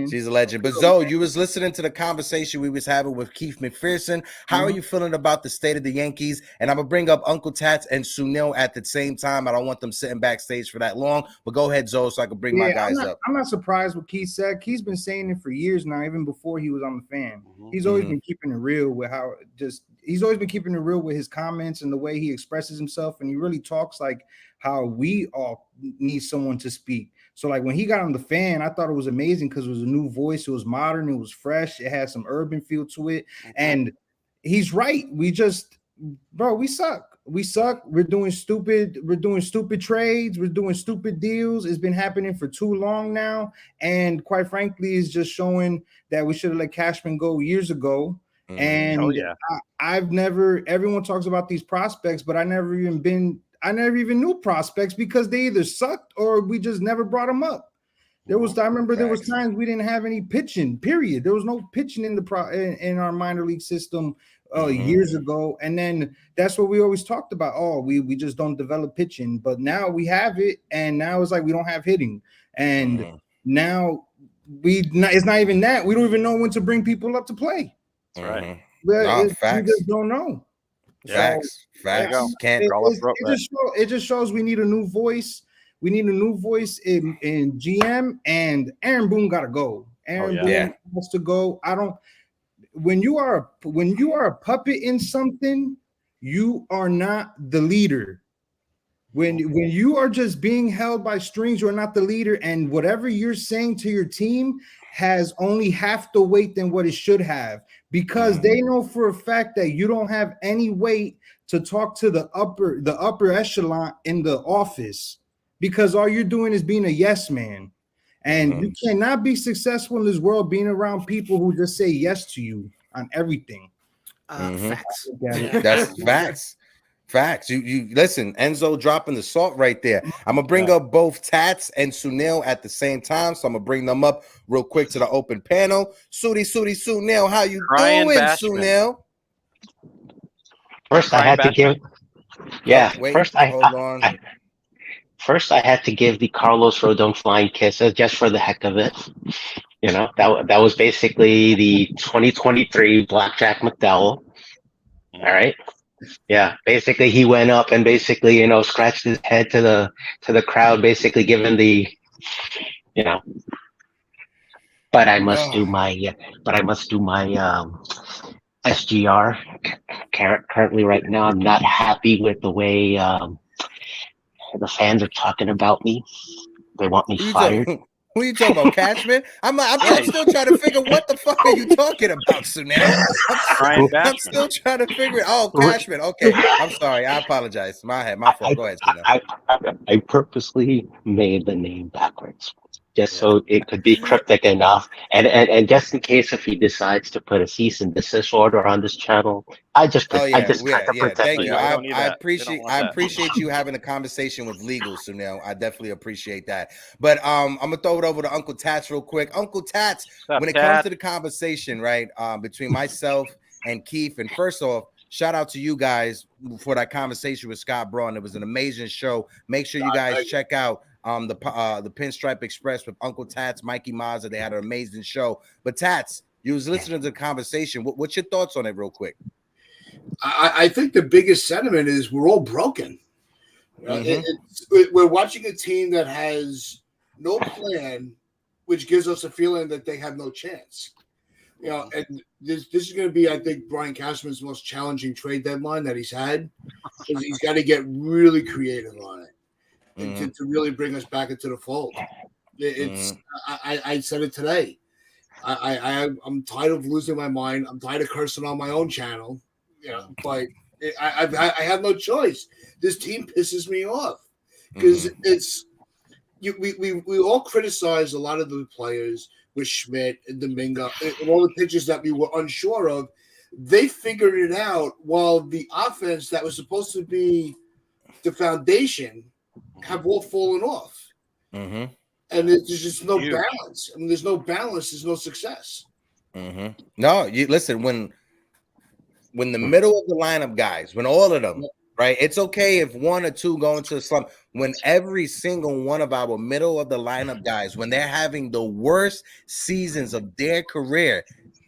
She's a legend. But Zoe, you was listening to the conversation we was having with Keith McPherson. How are you feeling about the state of the Yankees? And I'm gonna bring up Uncle Tats and Sunil at the same time. I don't want them sitting backstage for that long. But go ahead, Zoe, so I can bring my guys up. I'm not surprised what Keith said. Keith's been saying it for years now, even before he was on the fan. He's always been keeping it real with he's always been keeping it real with his comments and the way he expresses himself, and he really talks like how we all need someone to speak. So like when he got on the fan, I thought it was amazing because it was a new voice, it was modern, it was fresh, it had some urban feel to it. And he's right. We suck. We're doing stupid trades, we're doing stupid deals. It's been happening for too long now. And quite frankly, it's just showing that we should have let Cashman go years ago. And everyone talks about these prospects, but I never even knew prospects because they either sucked or we just never brought them up. I remember there was times we didn't have any pitching, period. There was no pitching in our minor league system years ago. And then that's what we always talked about. Oh, we just don't develop pitching, but now we have it. And now it's like, we don't have hitting. And now it's not even that. We don't even know when to bring people up to play. That's right. We just don't know. Facts. It just shows we need a new voice. We need a new voice in GM, and Aaron Boone got to go. Aaron Boone has to go. When you are a puppet in something, you are not the leader. When you are just being held by strings, you are not the leader, and whatever you're saying to your team has only half the weight than what it should have, because they know for a fact that you don't have any weight to talk to the upper echelon in the office, because all you're doing is being a yes man. And you cannot be successful in this world being around people who just say yes to you on everything. Facts. That's facts. Facts. You listen, Enzo dropping the salt right there. I'm gonna bring up both Tats and Sunil at the same time, so I'm gonna bring them up real quick to the open panel. Sunil, how you Ryan doing, Bashman. Sunil? First, I had to give. Yeah. Oh, wait, first, hold on. First, I had to give the Carlos Rodon flying kisses just for the heck of it. You know, that was basically the 2023 Blackjack McDowell. All right. Yeah, basically he went up and basically, you know, scratched his head to the crowd, basically giving the, you know. But I must do my SGR. Currently, right now, I'm not happy with the way the fans are talking about me. They want me fired. Who are you talking about, Cashman? I'm still trying to figure what the fuck are you talking about, Sunil? I'm still trying to figure it. Oh, Cashman. Okay, I'm sorry. I apologize. My fault. Go ahead, Sunil. I purposely made the name backwards, just so it could be cryptic enough, and just in case if he decides to put a cease and desist order on this channel, I just try to protect thank you. you. I appreciate you having a conversation with legal, Sunil. I definitely appreciate that. But I'm gonna throw it over to Uncle Tats real quick. Uncle Tats, when it comes to the conversation, right, between myself and Keith, and first off, shout out to you guys for that conversation with Scott Braun. It was an amazing show. Make sure you guys check out the Pinstripe Express with Uncle Tats, Mikey Mazza. They had an amazing show. But Tats, you was listening to the conversation. What's your thoughts on it, real quick? I think the biggest sentiment is we're all broken. We're watching a team that has no plan, which gives us a feeling that they have no chance. You know, and this is going to be, I think, Brian Cashman's most challenging trade deadline that he's had, because he's got to get really creative on it and to really bring us back into the fold. I said it today. I'm tired of losing my mind. I'm tired of cursing on my own channel. You know, but I have no choice. This team pisses me off because we all criticize a lot of the players with Schmidt and Domingo and all the pitches that we were unsure of. They figured it out, while the offense that was supposed to be the foundation have all fallen off. And there's just no balance. I mean, there's no balance. There's no success. No, you listen, when the middle of the lineup guys, when all of them, right? It's okay if one or two go into a slump. When every single one of our middle of the lineup guys, when they're having the worst seasons of their career,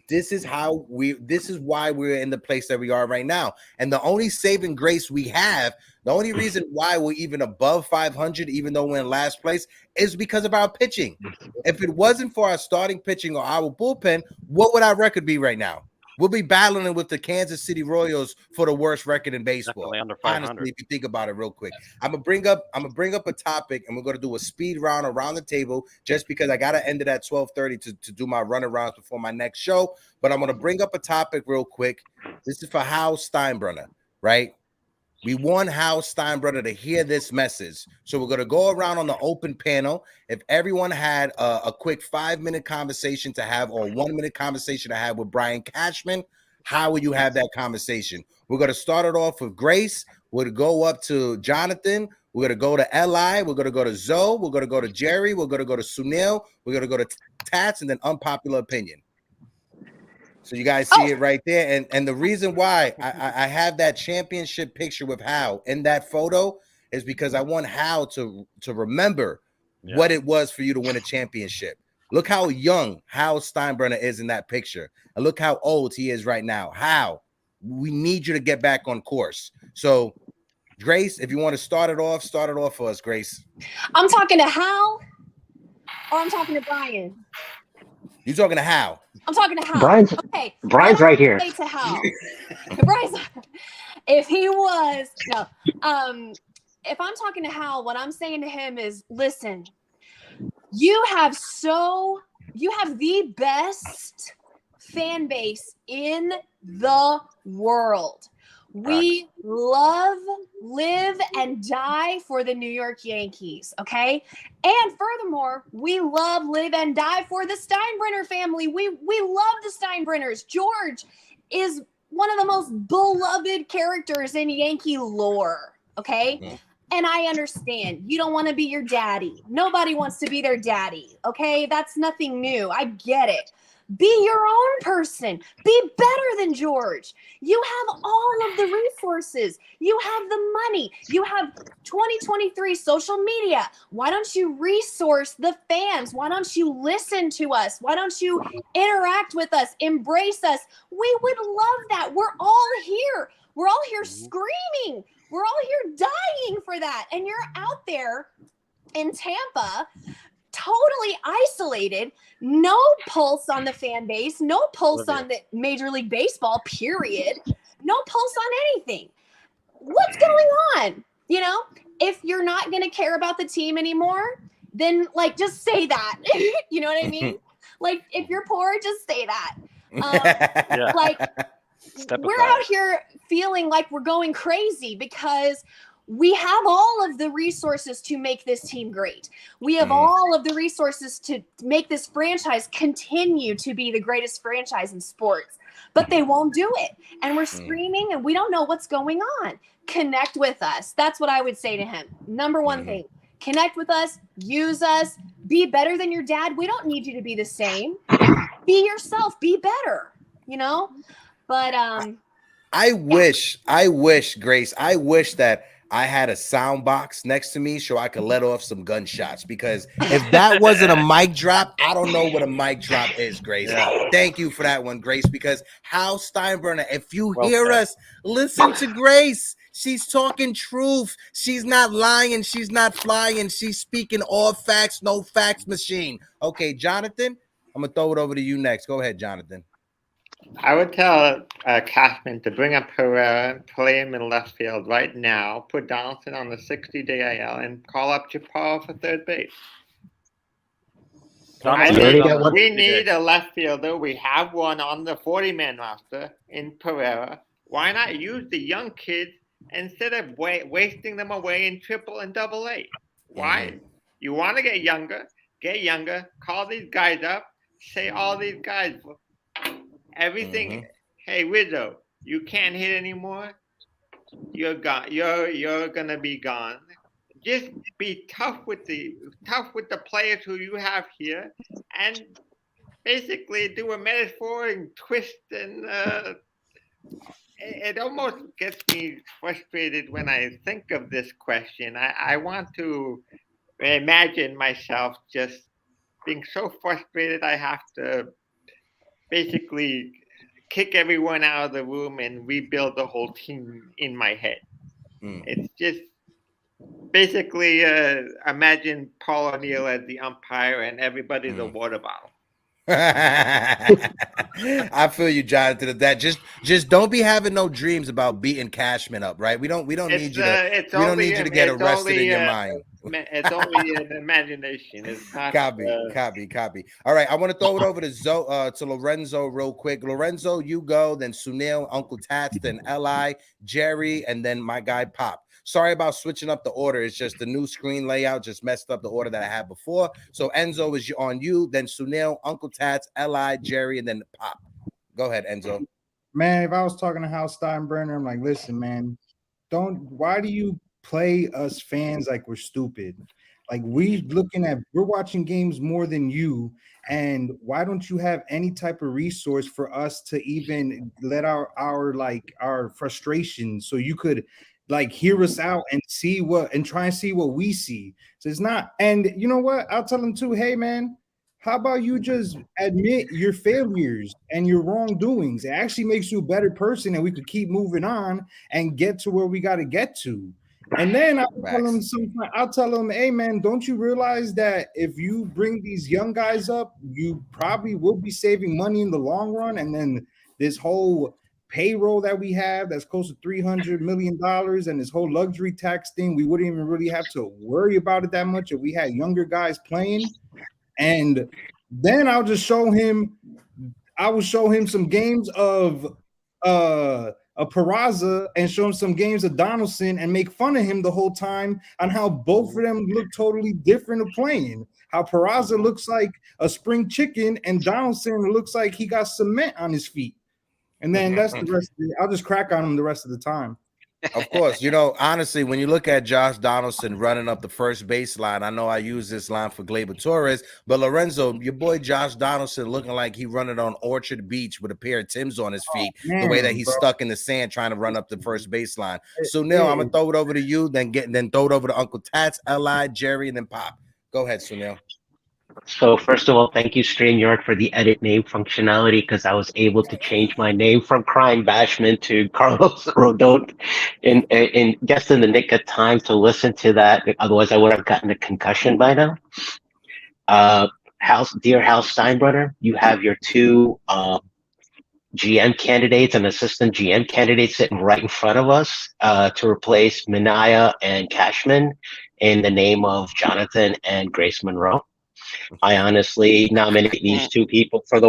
this is why we're in the place that we are right now. And the only saving grace we have, the only reason why we're even above 500, even though we're in last place, is because of our pitching. If it wasn't for our starting pitching or our bullpen, what would our record be right now? We'll be battling with the Kansas City Royals for the worst record in baseball. Under 500. Honestly, if you think about it real quick, I'm gonna bring up a topic, and we're gonna do a speed round around the table, just because I gotta end it at 12:30 to do my runarounds before my next show. But I'm gonna bring up a topic real quick. This is for Hal Steinbrenner, right? We want Hal Steinbrenner to hear this message. So we're going to go around on the open panel. If everyone had a quick 5-minute conversation to have, or 1-minute conversation to have with Brian Cashman, how would you have that conversation? We're going to start it off with Grace. We're going to go up to Jonathan. We're going to go to Li. We're going to go to Zoe. We're going to go to Jerry. We're going to go to Sunil. We're going to go to Tats, and then unpopular opinion. So you guys see it right there. And the reason why I have that championship picture with Hal in that photo is because I want Hal to remember what it was for you to win a championship. Look how young Hal Steinbrenner is in that picture. And look how old he is right now. Hal, we need you to get back on course. So, Grace, if you want to start it off for us, Grace. I'm talking to Hal, or I'm talking to Brian. You're talking to Hal. I'm talking to Hal. Brian's right here. Say to Hal. Brian's, if he was if I'm talking to Hal, what I'm saying to him is, listen, you have the best fan base in the world. We love, live, and die for the New York Yankees, okay? And furthermore, we love, live, and die for the Steinbrenner family. We love the Steinbrenners. George is one of the most beloved characters in Yankee lore. Okay. And I understand you don't want to be your daddy. Nobody wants to be their daddy. Okay. That's nothing new. I get it. Be your own person. Be better than George. You have all of the resources. You have the money. You have 2023 social media. Why don't you resource the fans? Why don't you listen to us? Why don't you interact with us? Embrace us. We would love that. We're all here. We're all here screaming. We're all here dying for that. And you're out there in Tampa, totally isolated, no pulse on the fan base, no pulse on the Major League Baseball, period. No pulse on anything. What's going on? You know, if you're not going to care about the team anymore, then like just say that. You know what I mean? Like if you're poor, just say that. Like we're out here feeling like we're going crazy because we have all of the resources to make this team great. We have all of the resources to make this franchise continue to be the greatest franchise in sports, but they won't do it. And we're screaming and we don't know what's going on. Connect with us. That's what I would say to him. Number one thing, connect with us, use us, be better than your dad. We don't need you to be the same. Be yourself, be better, you know? But I wish, Grace, I wish that I had a sound box next to me so I could let off some gunshots, because if that wasn't a mic drop, I don't know what a mic drop is, Grace. Thank you for that one, Grace, because Hal Steinbrenner, if you hear us, listen to Grace. She's talking truth. She's not lying. She's not flying. She's speaking all facts, no facts machine. Okay, Jonathan, I'm going to throw it over to you next. Go ahead, Jonathan. I would tell Cashman to bring up Herrera, play him in left field right now, put Donaldson on the 60-day IL, and call up Chaparro for third base. We need a left fielder. We have one on the 40-man roster in Pereira. Why not use the young kids instead of wasting them away in triple and double A? Why? You want to get younger, call these guys up, say all these guys, everything. Hey, Rizzo, you can't hit anymore. You're gone. You're gonna be gone. Just be tough with the players who you have here, and basically do a metaphor and twist. And it almost gets me frustrated when I think of this question. I want to imagine myself just being so frustrated I have to basically kick everyone out of the room and rebuild the whole team in my head. It's just basically imagine Paul O'Neill as the umpire and everybody's a water bottle. I feel you, Jonathan. That just don't be having no dreams about beating Cashman up, right? We don't need you to get arrested in your mind. It's only an imagination. It's not copy. All right, I want to throw it over to Lorenzo real quick. Lorenzo, you go, then Sunil, Uncle Tats, then Li, Jerry, and then my guy Pop. Sorry about switching up the order. It's just the new screen layout just messed up the order that I had before. So Enzo is on you, then Sunil, Uncle Tats, Li, Jerry, and then Pop. Go ahead, Enzo. Man, if I was talking to Hal Steinbrenner, I'm like, listen, man, why do you play us fans like we're stupid? Like we're watching games more than you, and why don't you have any type of resource for us to even let our frustration, so you could like hear us out and try and see what we see. So it's not, and you know what? I'll tell them too, hey man, how about you just admit your failures and your wrongdoings? It actually makes you a better person, and we could keep moving on and get to where we got to get to. And then I'll tell them, hey man, don't you realize that if you bring these young guys up, you probably will be saving money in the long run? And then this whole payroll that we have that's close to $300 million, and this whole luxury tax thing, we wouldn't even really have to worry about it that much if we had younger guys playing. And then I will show him some games of Peraza and show him some games of Donaldson and make fun of him the whole time on how both of them look totally different of playing. How Peraza looks like a spring chicken and Donaldson looks like he got cement on his feet. And then that's the rest. I'll just crack on him the rest of the time. Of course, you know, honestly, when you look at Josh Donaldson running up the first baseline, I know I use this line for Gleyber Torres, but Lorenzo, your boy Josh Donaldson looking like he running on Orchard Beach with a pair of Timbs on his feet, the way that he's stuck in the sand trying to run up the first baseline. So Sunil, I'm gonna throw it over to you, then throw it over to Uncle Tats, Li, Jerry, and then Pop. Go ahead, Sunil. So first of all, thank you, StreamYard, for the edit name functionality, because I was able to change my name from Crying Bashman to Carlos Rodon in just in the nick of time to listen to that. Otherwise, I would have gotten a concussion by now. Dear Hal Steinbrenner, you have your two GM candidates and assistant GM candidates sitting right in front of us to replace Minaya and Cashman in the name of Jonathan and Grace Monroe. I honestly nominate these two people for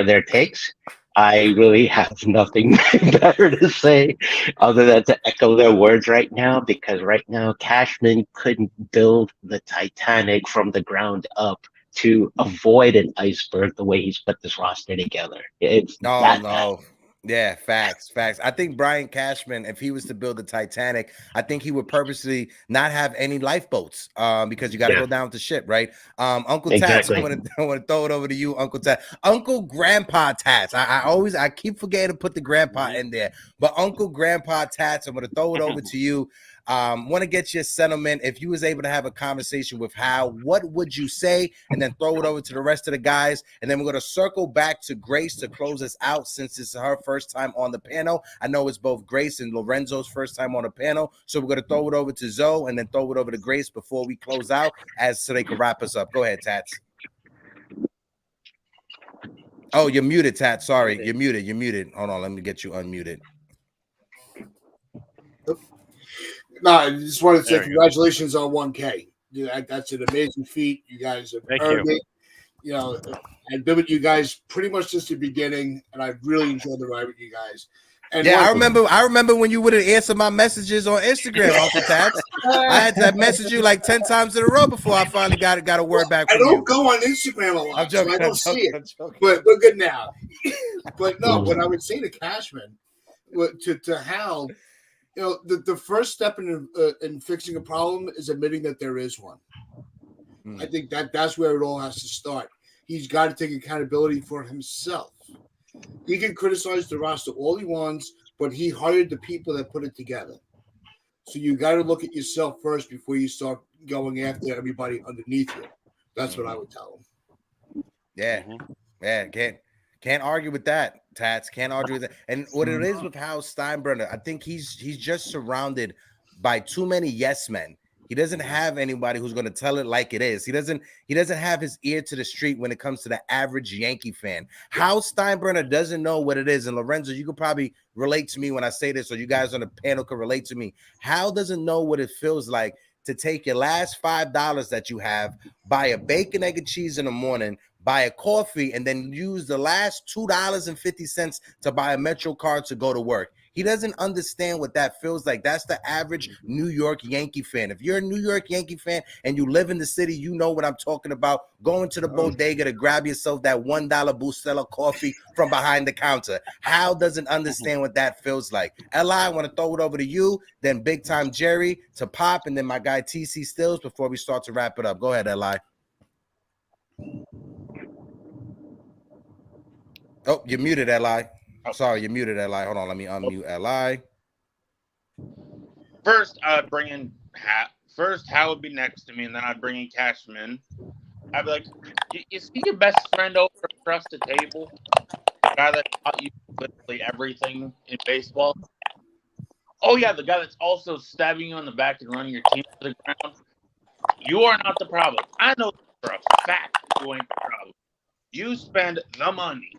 their takes. I really have nothing better to say other than to echo their words right now, because right now Cashman couldn't build the Titanic from the ground up to avoid an iceberg the way he's put this roster together. It's no. Yeah, facts. I think Brian Cashman, if he was to build the Titanic, I think he would purposely not have any lifeboats because you got to go down with the ship, right? Uncle Tats, I want to throw it over to you, Uncle Tats. Uncle Grandpa Tats. I keep forgetting to put the grandpa in there, but Uncle Grandpa Tats, I'm going to throw it over to you. Want to get your sentiment. If you was able to have a conversation with Hal, what would you say? And then throw it over to the rest of the guys. And then we're going to circle back to Grace to close us out, since it's her first time on the panel. I know it's both Grace and Lorenzo's first time on the panel. So we're going to throw it over to Zoe and then throw it over to Grace before we close out, so they can wrap us up. Go ahead, Tats. Oh, you're muted, Tats. Sorry, you're muted. Hold on, let me get you unmuted. No, I just wanted to say congratulations on 1K. That's an amazing feat. You guys have earned it. You know, I've been with you guys pretty much since the beginning, and I've really enjoyed the ride with you guys. And yeah, I remember when you wouldn't answer my messages on Instagram, Uncle Tats. I had to message you like 10 times in a row before I finally got a word back from you. I don't go on Instagram a lot. I'm joking, so I don't see it. But we're good now. But no, what I would say to Cashman, to Hal, you know, the first step in fixing a problem is admitting that there is one. I think that's where it all has to start. He's got to take accountability for himself. He can criticize the roster all he wants, but he hired the people that put it together. So you got to look at yourself first before you start going after everybody underneath you. That's what I would tell him. Yeah, can't argue with that, Tats. Can't argue with that. And what it is with Hal Steinbrenner, I think he's just surrounded by too many yes men. He doesn't have anybody who's going to tell it like it is. He doesn't have his ear to the street when it comes to the average Yankee fan. Hal Steinbrenner doesn't know what it is. And Lorenzo, you could probably relate to me when I say this, or you guys on the panel could relate to me. Hal doesn't know what it feels like to take your last $5 that you have, buy a bacon, egg, and cheese in the morning, buy a coffee, and then use the last $2.50 to buy a Metro card to go to work. He doesn't understand what that feels like. That's the average New York Yankee fan. If you're a New York Yankee fan and you live in the city, you know what I'm talking about. Going to the bodega to grab yourself that $1 Bustelo coffee from behind the counter. Hal doesn't understand what that feels like. Li, I want to throw it over to you, then big time Jerry to Pop, and then my guy TC Stills before we start to wrap it up. Go ahead, Li. Oh, you're muted, Li. Sorry, you're muted, Li. Hold on, let me unmute Li. First, I'd bring in Hal would be next to me, and then I'd bring in Cashman. I'd be like, you see your best friend over across the table? The guy that taught you literally everything in baseball? Oh, yeah, the guy that's also stabbing you in the back and running your team to the ground? You are not the problem. I know for a fact you ain't the problem. You spend the money.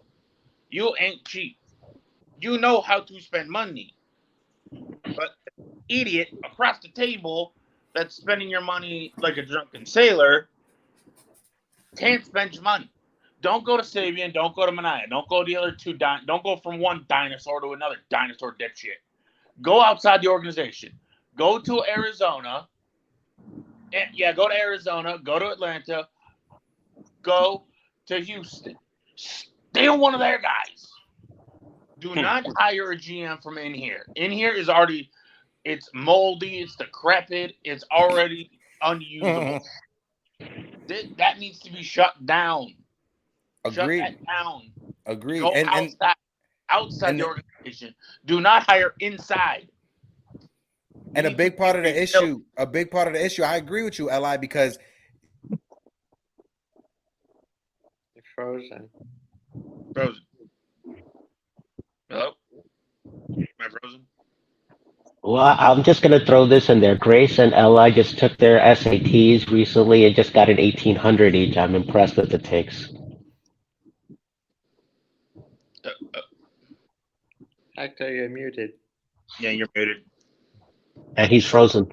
You ain't cheap. You know how to spend money. But idiot across the table that's spending your money like a drunken sailor can't spend your money. Don't go to Sabian. Don't go to Minaya. Don't go to the other two. Don't go from one dinosaur to another dinosaur dipshit. Go outside the organization. Go to Arizona. Go to Arizona. Go to Atlanta. Go to Houston. Steal one of their guys. Do not hire a GM from in here. In here is already, it's moldy, it's decrepit, it's already unusable. That needs to be shut down. Agreed. Shut that down. Agreed. Go outside the organization. Do not hire inside. And a big part of the issue, I agree with you, Li, because You're frozen. Frozen. Hello? Am I frozen? Well, I'm just going to throw this in there. Grace and Ella just took their SATs recently and just got an 1800 each. I'm impressed with the takes. Hector, you're muted. Yeah, you're muted. And he's frozen.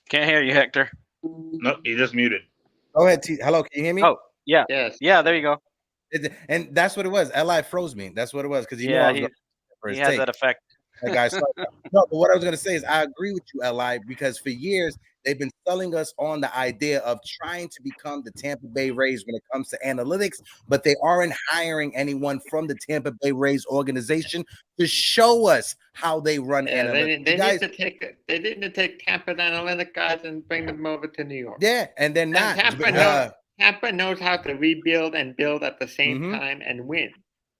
Can't hear you, Hector. Nope, he just muted. Go ahead. Hello, can you hear me? Oh, yeah. Yes. Yeah, there you go. And that's what it was. Li froze me. That's what it was because he has that effect. That guy. No, but what I was gonna say is I agree with you, Li, because for years they've been selling us on the idea of trying to become the Tampa Bay Rays when it comes to analytics, but they aren't hiring anyone from the Tampa Bay Rays organization to show us how they run analytics. They need to take Tampa analytic guys and bring them over to New York. Yeah, and they're not. Tampa knows how to rebuild and build at the same time and win.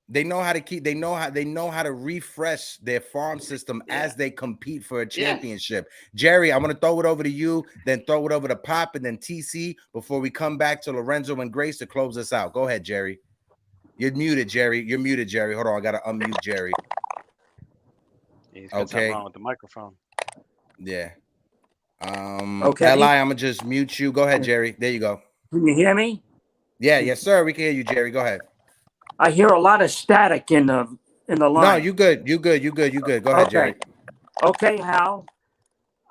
They know how to they know how to refresh their farm system as they compete for a championship. Jerry, I'm gonna throw it over to you, then throw it over to Pop and then TC before we come back to Lorenzo and Grace to close us out. Go ahead, Jerry. You're muted, Jerry. You're muted, Jerry. Hold on, I gotta unmute Jerry. He's got something wrong with the microphone. Yeah. Okay. Li, I'm gonna just mute you. Go ahead, Jerry. There you go. Can you hear me? Yeah, yes, sir. We can hear you, Jerry. Go ahead. I hear a lot of static in the line. No, you good. You good. Go ahead, Jerry. Okay, Hal.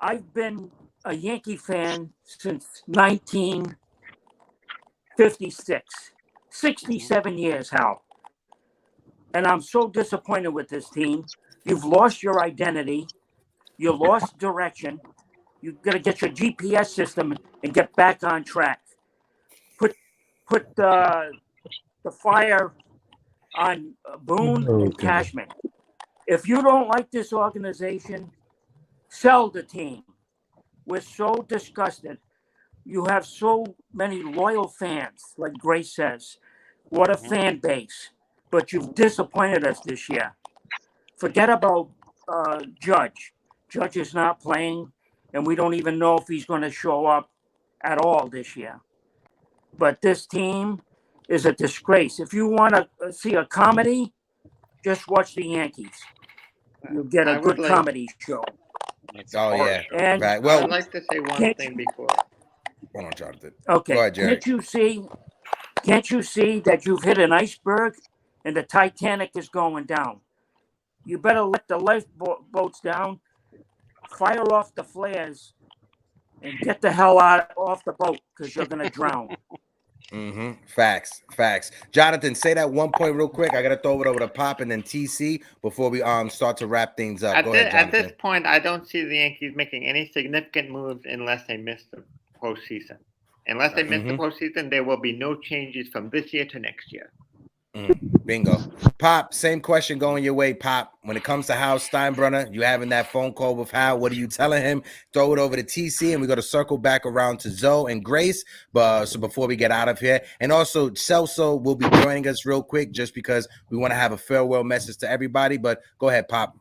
I've been a Yankee fan since 1956. 67 years, Hal. And I'm so disappointed with this team. You've lost your identity. You lost direction. You've got to get your GPS system and get back on track. Put the fire on Boone and Cashman. If you don't like this organization, sell the team. We're so disgusted. You have so many loyal fans, like Grace says. What a fan base. But you've disappointed us this year. Forget about Judge. Judge is not playing, and we don't even know if he's going to show up at all this year. But this team is a disgrace. If you want to see a comedy, just watch the Yankees. You'll get a good comedy show. Oh, yeah. And right. Well, I'd like to say one thing before. Hold on, Jonathan. Okay. Go ahead, Jerry. Can't you see that you've hit an iceberg and the Titanic is going down? You better let the lifeboats down, fire off the flares, and get the hell off the boat because you're going to drown. Facts. Jonathan, say that one point real quick. I gotta throw it over to Pop and then TC before we start to wrap things up. Go ahead, Jonathan. At this point, I don't see the Yankees making any significant moves unless they miss the postseason. Unless they miss the postseason, there will be no changes from this year to next year. Bingo. Pop, same question going your way, Pop. When it comes to Hal Steinbrenner, you having that phone call with Hal. What are you telling him? Throw it over to TC, and we're going to circle back around to Zoe and Grace. But so before we get out of here, and also Celso will be joining us real quick just because we want to have a farewell message to everybody. But go ahead, Pop.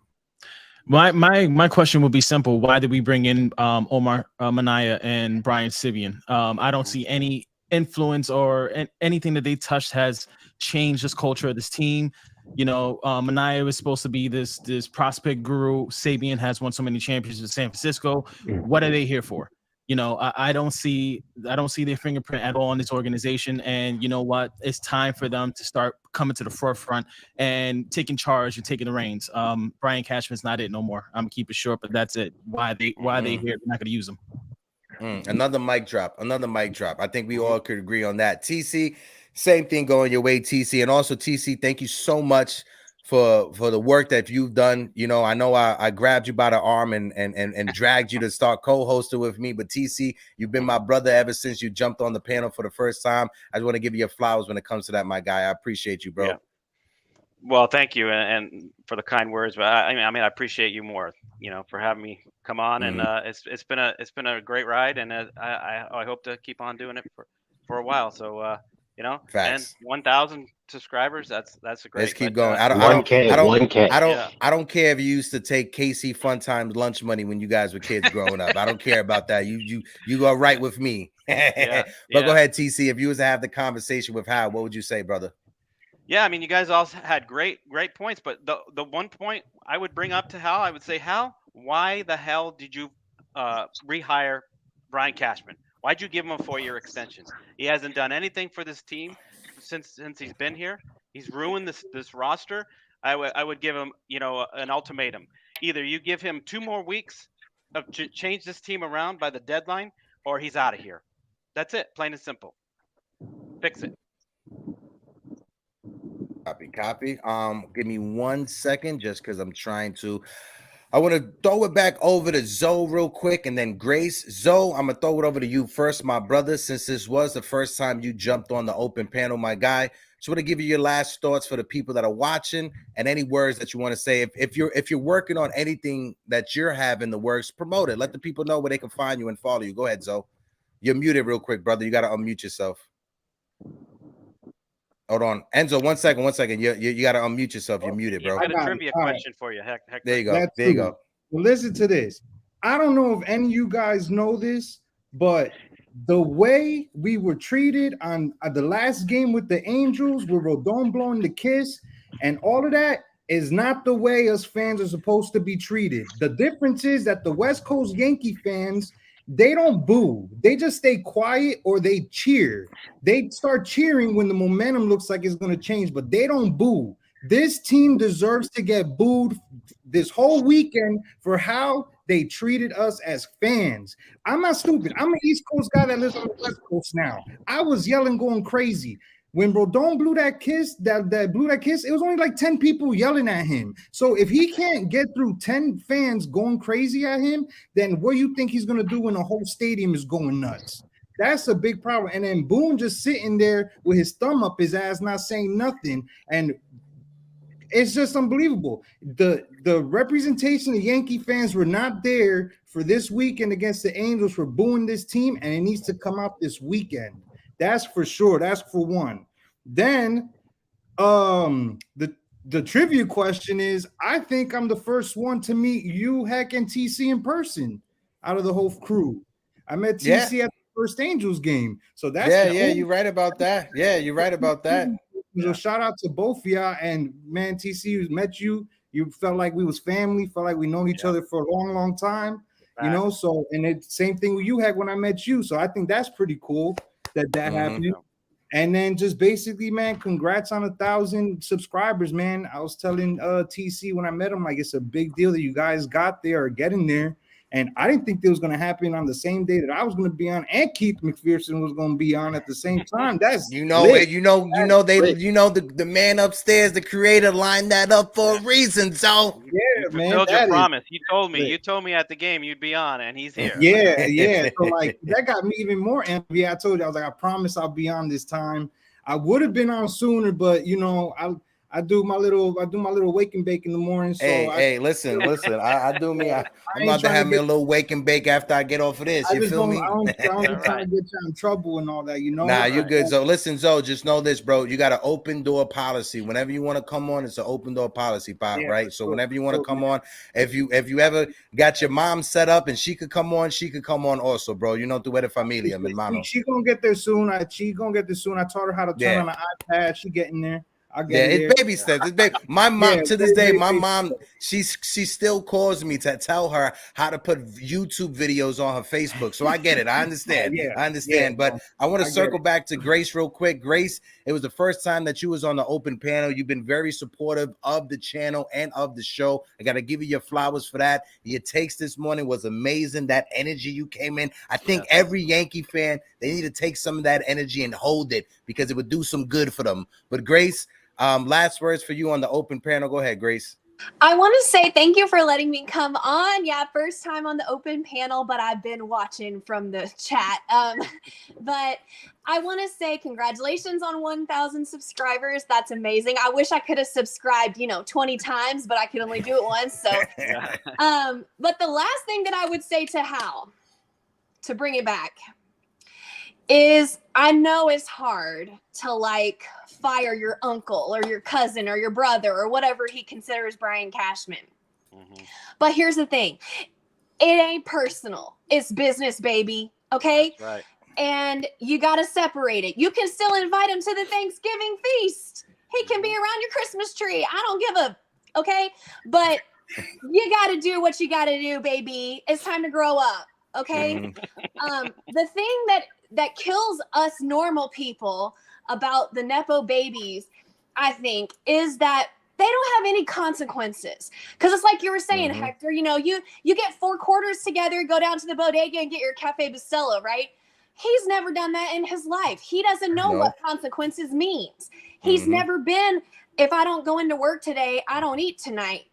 My question would be simple. Why did we bring in Omar Minaya and Brian Sibian? I don't see any influence or anything that they touched has changed this culture of this team. You know, Minaya was supposed to be this prospect guru. Sabian has won so many championships in San Francisco. What are they here for? You know, I don't see their fingerprint at all in this organization. And you know what? It's time for them to start coming to the forefront and taking charge and taking the reins. Brian Cashman's not it no more. I'm gonna keep it short, but that's it. Why they here? They're not gonna use them. Another mic drop. I think we all could agree on that. TC, same thing going your way, TC. And also, TC, thank you so much for the work that you've done. You know I grabbed you by the arm and dragged you to start co-hosting with me. But TC, you've been my brother ever since you jumped on the panel for the first time. I just want to give you your flowers when it comes to that, my guy. I appreciate you, bro. Yeah. Well, thank you, and for the kind words. But I mean, I appreciate you more, for having me come on. And it's been a great ride, and I hope to keep on doing it for a while. So Facts. and 1,000 subscribers. That's a great. Let's keep going. 1K. I don't care if you used to take KC Fun Times lunch money when you guys were kids growing up. I don't care about that. You are right with me. Go ahead, TC. If you was to have the conversation with Hal, what would you say, brother? Yeah, I mean, you guys all had great points, but the one point I would bring up to Hal, I would say, Hal, why the hell did you rehire Brian Cashman? Why'd you give him a 4-year extension? He hasn't done anything for this team since he's been here. He's ruined this roster. I would give him, an ultimatum. Either you give him 2 more weeks to change this team around by the deadline, or he's out of here. That's it, plain and simple. Fix it. Copy. Give me 1 second, just because I want to throw it back over to Zoe real quick, and then Grace. Zoe, I'm gonna throw it over to you first, my brother, since this was the first time you jumped on the open panel, my guy. Just want to give you your last thoughts for the people that are watching, and any words that you want to say. If you're working on anything that you're having the works, promote it. Let the people know where they can find you and follow you. Go ahead, Zoe. You're muted real quick, brother. You got to unmute yourself. Hold on, Enzo. 1 second. You got to unmute yourself. You're muted, bro. I got a trivia question for you, Hector. There you go. There you go. Well, listen to this. I don't know if any of you guys know this, but the way we were treated on the last game with the Angels, with Rodon blowing the kiss and all of that, is not the way us fans are supposed to be treated. The difference is that the West Coast Yankee fans, they don't boo. They just stay quiet or they cheer. They start cheering when the momentum looks like it's going to change, but they don't boo. This team deserves to get booed this whole weekend for how they treated us as fans. I'm not stupid. I'm an East Coast guy that lives on the West Coast now. I was yelling, going crazy. When Rodon blew that kiss, it was only like 10 people yelling at him. So if he can't get through 10 fans going crazy at him, then what do you think he's going to do when the whole stadium is going nuts? That's a big problem. And then Boone just sitting there with his thumb up his ass, not saying nothing. And it's just unbelievable. The representation of Yankee fans were not there for this weekend against the Angels for booing this team, and it needs to come out this weekend. That's for sure. That's for one. Then the trivia question is, I think I'm the first one to meet you, Heck, and TC in person out of the whole crew. I met TC at the first Angels game. So that's you're right about that. Yeah, you're right about that. So shout out to both of y'all. And man, TC met you. You felt like we was family, felt like we known each other for a long, long time. Right. You know, so and it's same thing with you, Heck, when I met you. So I think that's pretty cool that happened. And then just basically, man, congrats on 1,000 subscribers, man. I was telling TC when I met him, like, it's a big deal that you guys got there or getting there. And I didn't think it was going to happen on the same day that I was going to be on, and Keith McPherson was going to be on at the same time. That's the man upstairs, the creator, lined that up for a reason. So yeah, man, fulfilled your promise. You told me at the game you'd be on, and he's here. Yeah. So like that got me even more envy. I told you, I was like, I promise I'll be on this time. I would have been on sooner, but you know, I do my little wake and bake in the morning. So listen. I do me. I'm about to have me a little wake and bake after I get off of this. You feel me? I don't try to get you in trouble and all that, you know. Nah, you're good. So listen, Zoe, just know this, bro. You got an open door policy. Whenever you want to come on, it's an open door policy, Pop, right? So whenever you want to come on, if you ever got your mom set up and she could come on also, bro. You know, tu eres familia, mi hermano. She gonna get there soon. I taught her how to turn on the iPad. She getting there. It's baby steps. My mom to this day, my mom, she still calls me to tell her how to put YouTube videos on her Facebook. So I get it. I understand. But I want to circle back to Grace real quick. Grace, it was the first time that you was on the open panel. You've been very supportive of the channel and of the show. I got to give you your flowers for that. Your takes this morning was amazing. That energy you came in. I think every Yankee fan, they need to take some of that energy and hold it because it would do some good for them. But Grace, Last words for you on the open panel. Go ahead, Grace. I want to say thank you for letting me come on. Yeah, first time on the open panel, but I've been watching from the chat. But I want to say congratulations on 1,000 subscribers. That's amazing. I wish I could have subscribed, 20 times, but I could only do it once. So, but the last thing that I would say to Hal, to bring it back, is I know it's hard to fire your uncle or your cousin or your brother or whatever he considers Brian Cashman. But here's the thing. It ain't personal. It's business, baby. Okay? Right. And you got to separate it. You can still invite him to the Thanksgiving feast. He can be around your Christmas tree. I don't give a, okay? But you got to do what you got to do, baby. It's time to grow up. Okay? The thing that kills us normal people about the Nepo babies, I think, is that they don't have any consequences. Because it's like you were saying, Hector, you get 4 quarters together, go down to the bodega and get your Cafe Bustelo, right? He's never done that in his life. He doesn't know what consequences means. He's never been, if I don't go into work today, I don't eat tonight.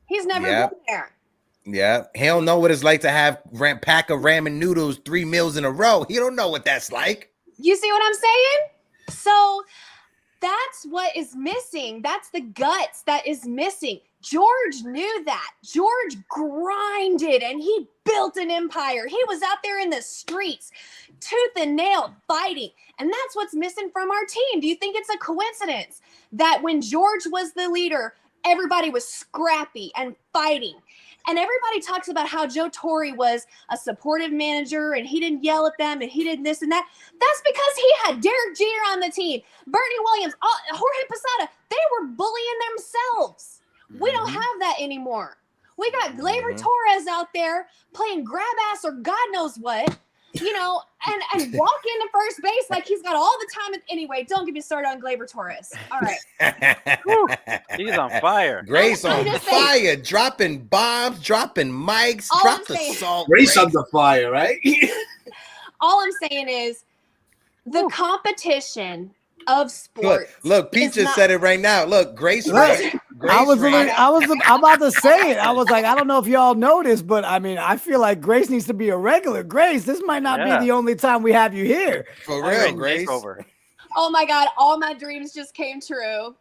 He's never been there. Yeah, he don't know what it's like to have pack of ramen noodles 3 meals in a row. He don't know what that's like. You see what I'm saying? So that's what is missing. That's the guts that is missing. George knew that. George grinded and he built an empire. He was out there in the streets, tooth and nail, fighting. And that's what's missing from our team. Do you think it's a coincidence that when George was the leader, everybody was scrappy and fighting? And everybody talks about how Joe Torre was a supportive manager and he didn't yell at them and he did this and that. That's because he had Derek Jeter on the team, Bernie Williams, Jorge Posada. They were bullying themselves. We don't have that anymore. We got Gleyber Torres out there playing grab ass or God knows what, and walk into first base like he's got all the time. Anyway, don't get me started on Gleyber Torres. All right. He's on fire. Grace on fire, dropping bombs, dropping mics, drop the salt. Grace on the fire, right? All I'm saying is the competition of sports. Look, Pete just said it right now. Look, Grace. I'm about to say it. I was like, I don't know if y'all noticed, but I mean, I feel like Grace needs to be a regular. Grace, this might not be the only time we have you here. For real, Grace. Oh my God, all my dreams just came true.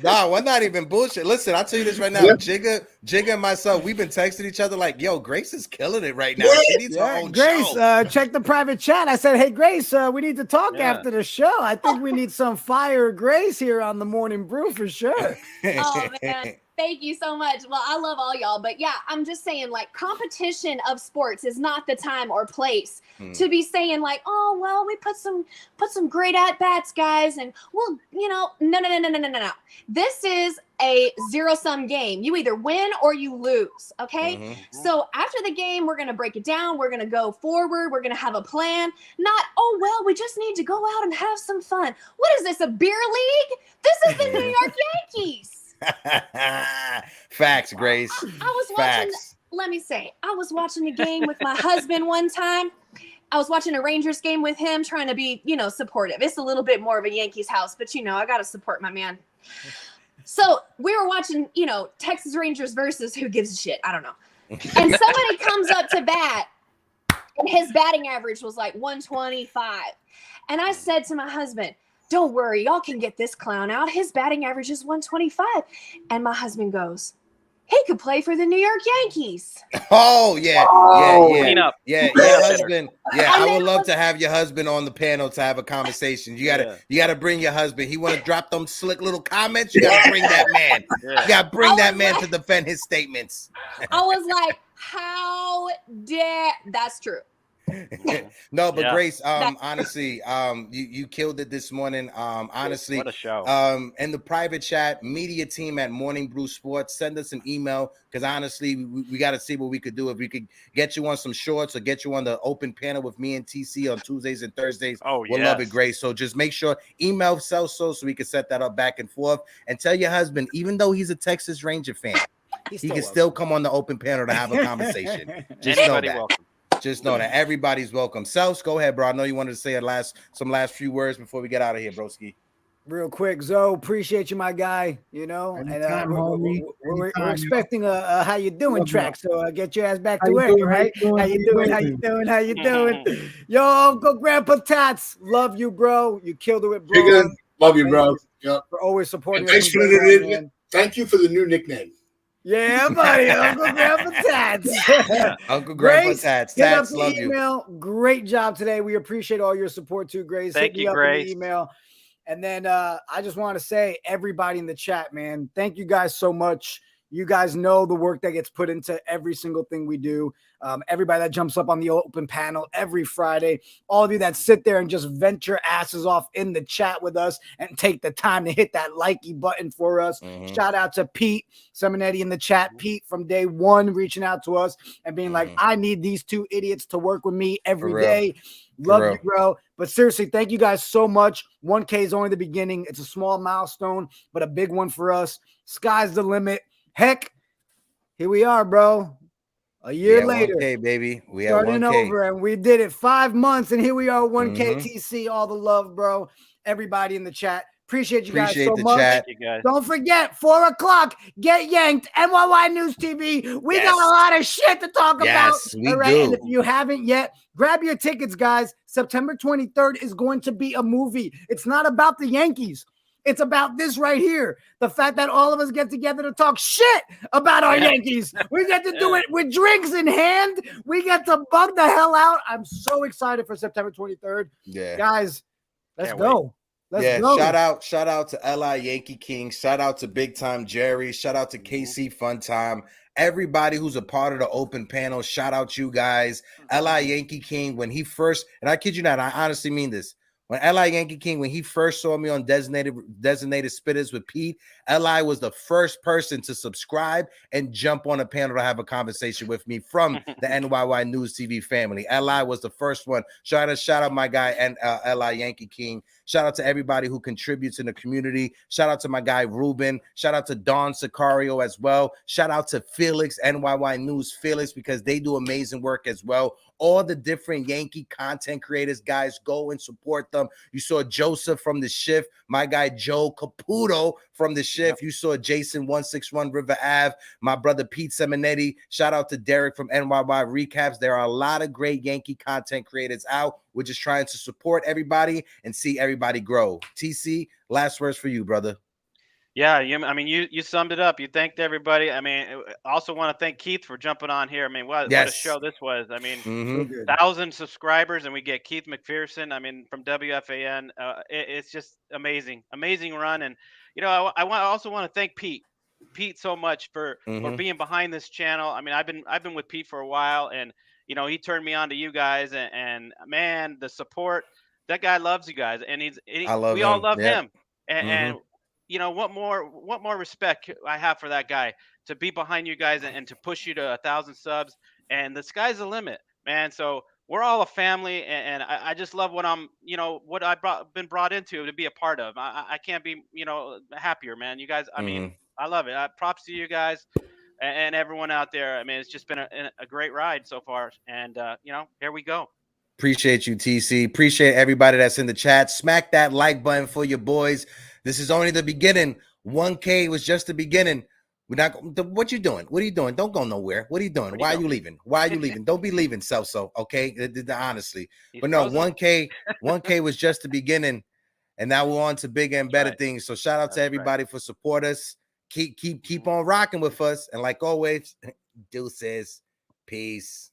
No, we're not even bullshit. Listen, I'll tell you this right now. Jigga and myself, we've been texting each other like, yo, Grace is killing it right now. She needs her own Grace, show. Check the private chat. I said, hey, Grace, we need to talk after the show. I think we need some fire Grace here on the Morning Brew for sure. Oh, man. Thank you so much. Well, I love all y'all, but yeah, I'm just saying competition of sports is not the time or place to be saying oh, well, we put some great at bats, guys. And well, no. This is a zero-sum game. You either win or you lose. Okay. So after the game, we're going to break it down. We're going to go forward. We're going to have a plan. Not, oh, well, we just need to go out and have some fun. What is this? A beer league? This is the New York Yankees. Facts, Grace. I was watching. Let me say, I was watching a game with my husband one time. I was watching a Rangers game with him, trying to be, supportive. It's a little bit more of a Yankees house, but I got to support my man. So we were watching, Texas Rangers versus who gives a shit. I don't know. And somebody comes up to bat, and his batting average was like 125. And I said to my husband, don't worry, y'all can get this clown out. His batting average is 125. And my husband goes, he could play for the New York Yankees. Oh, yeah. Clean up. Yeah, your husband. Yeah, I would love to have your husband on the panel to have a conversation. You gotta bring your husband. He want to drop them slick little comments. You gotta bring that man. You gotta bring that man to defend his statements. I was like, how dare that's true. No, but Grace, honestly, you killed it this morning. Honestly, what a show. In the private chat, MediaTeam at Morning Brew Sports, send us an email because honestly, we got to see what we could do. If we could get you on some shorts or get you on the open panel with me and TC on Tuesdays and Thursdays, we'll love it, Grace. So just make sure email Celso so we can set that up back and forth, and tell your husband, even though he's a Texas Ranger fan, he can still come on the open panel to have a conversation. Just know that. Welcome. Just know that everybody's welcome. Self, go ahead, bro. I know you wanted to say some last few words before we get out of here, broski. Real quick, Zoe, appreciate you, my guy. You know, Anytime, and homie. we're expecting a how you doing track, so get your ass back to How work, you doing? right? How you doing? How you doing? How you doing? Yo, Uncle Grandpa Tats, love you, bro. You killed it with bro. Good. Love you, bro. Yep. For always supporting us. Thanks for the thank you for the new nickname. Yeah, buddy, Uncle Grandpa Tats. Uncle Grandpa Tats. Tats, love email. You. Great job today. We appreciate all your support too, Grace. Thank you, Grace. In the email. And then I just want to say, everybody in the chat, man, thank you guys so much. You guys know the work that gets put into every single thing we do. Everybody that jumps up on the open panel every Friday, all of you that sit there and just vent your asses off in the chat with us and take the time to hit that likey button for us. Shout out to Pete Simonetti in the chat. Pete from day one reaching out to us and being like, I need these two idiots to work with me every day. Love you, bro. But seriously, thank you guys so much. 1K is only the beginning. It's a small milestone, but a big one for us. Sky's the limit. Heck, here we are, bro. A year later, 1K, baby. We starting 1K. over, and we did it 5 months, and here we are, 1K TC. All the love, bro. Everybody in the chat. Appreciate you guys so much. Thank you guys. Don't forget, 4 o'clock, get yanked. NYY News TV. We got a lot of shit to talk about. We do. And if you haven't yet, grab your tickets, guys. September 23rd is going to be a movie. It's not about the Yankees. It's about this right here. The fact that all of us get together to talk shit about our Yankees. We get to do it with drinks in hand. We get to bug the hell out. I'm so excited for September 23rd. Yeah. Guys, let's go. Let's go. Shout out to LI Yankee King. Shout out to Big Time Jerry. Shout out to KC Fun Time. Everybody who's a part of the open panel, shout out you guys. LI Yankee King, when he first, and I kid you not, I honestly mean this. When LI Yankee King, when he first saw me on Designated Spitters with Pete, LI was the first person to subscribe and jump on a panel to have a conversation with me from the NYY News TV family. LI was the first one. Shout out my guy and LI Yankee King. Shout out to everybody who contributes in the community. Shout out to my guy Ruben. Shout out to Don Sicario as well. Shout out to Felix, NYY News Felix, because they do amazing work as well. All the different Yankee content creators, guys, go and support them. You saw Joseph from The Shift, my guy Joe Caputo from The Shift. You saw Jason 161 River Ave, my brother Pete Simonetti. Shout out to Derek from NYY Recaps. There are a lot of great Yankee content creators out. We're just trying to support everybody and see everybody grow. TC, last words for you, brother. Yeah, I mean, you summed it up. You thanked everybody. I mean, I also want to thank Keith for jumping on here. I mean, what a show this was. I mean, 1,000 subscribers, and we get Keith McPherson. I mean, from WFAN. It's just amazing run. And you know, I also want to thank Pete so much for being behind this channel. I mean, I've been with Pete for a while, and you know, he turned me on to you guys, and man, the support. That guy loves you guys, and we all love him. And you know, what more respect I have for that guy to be behind you guys and to push you to 1,000 subs. And the sky's the limit, man. So we're all a family, and I just love what I've been brought into to be a part of. I can't be, happier, man. You guys, I mean, I love it. Props to you guys and everyone out there. I mean, it's just been a great ride so far. And, here we go. Appreciate you, TC. Appreciate everybody that's in the chat. Smack that like button for your boys. This is only the beginning. 1K was just the beginning. We're not. What you doing? What are you doing? Don't go nowhere. What are you doing? Why are you leaving? Why are you leaving? Don't be leaving, Celso. Okay, honestly. But no, 1K was just the beginning, and now we're on to bigger and better things. So shout out to everybody for support us. Keep on rocking with us, and like always, deuces, peace.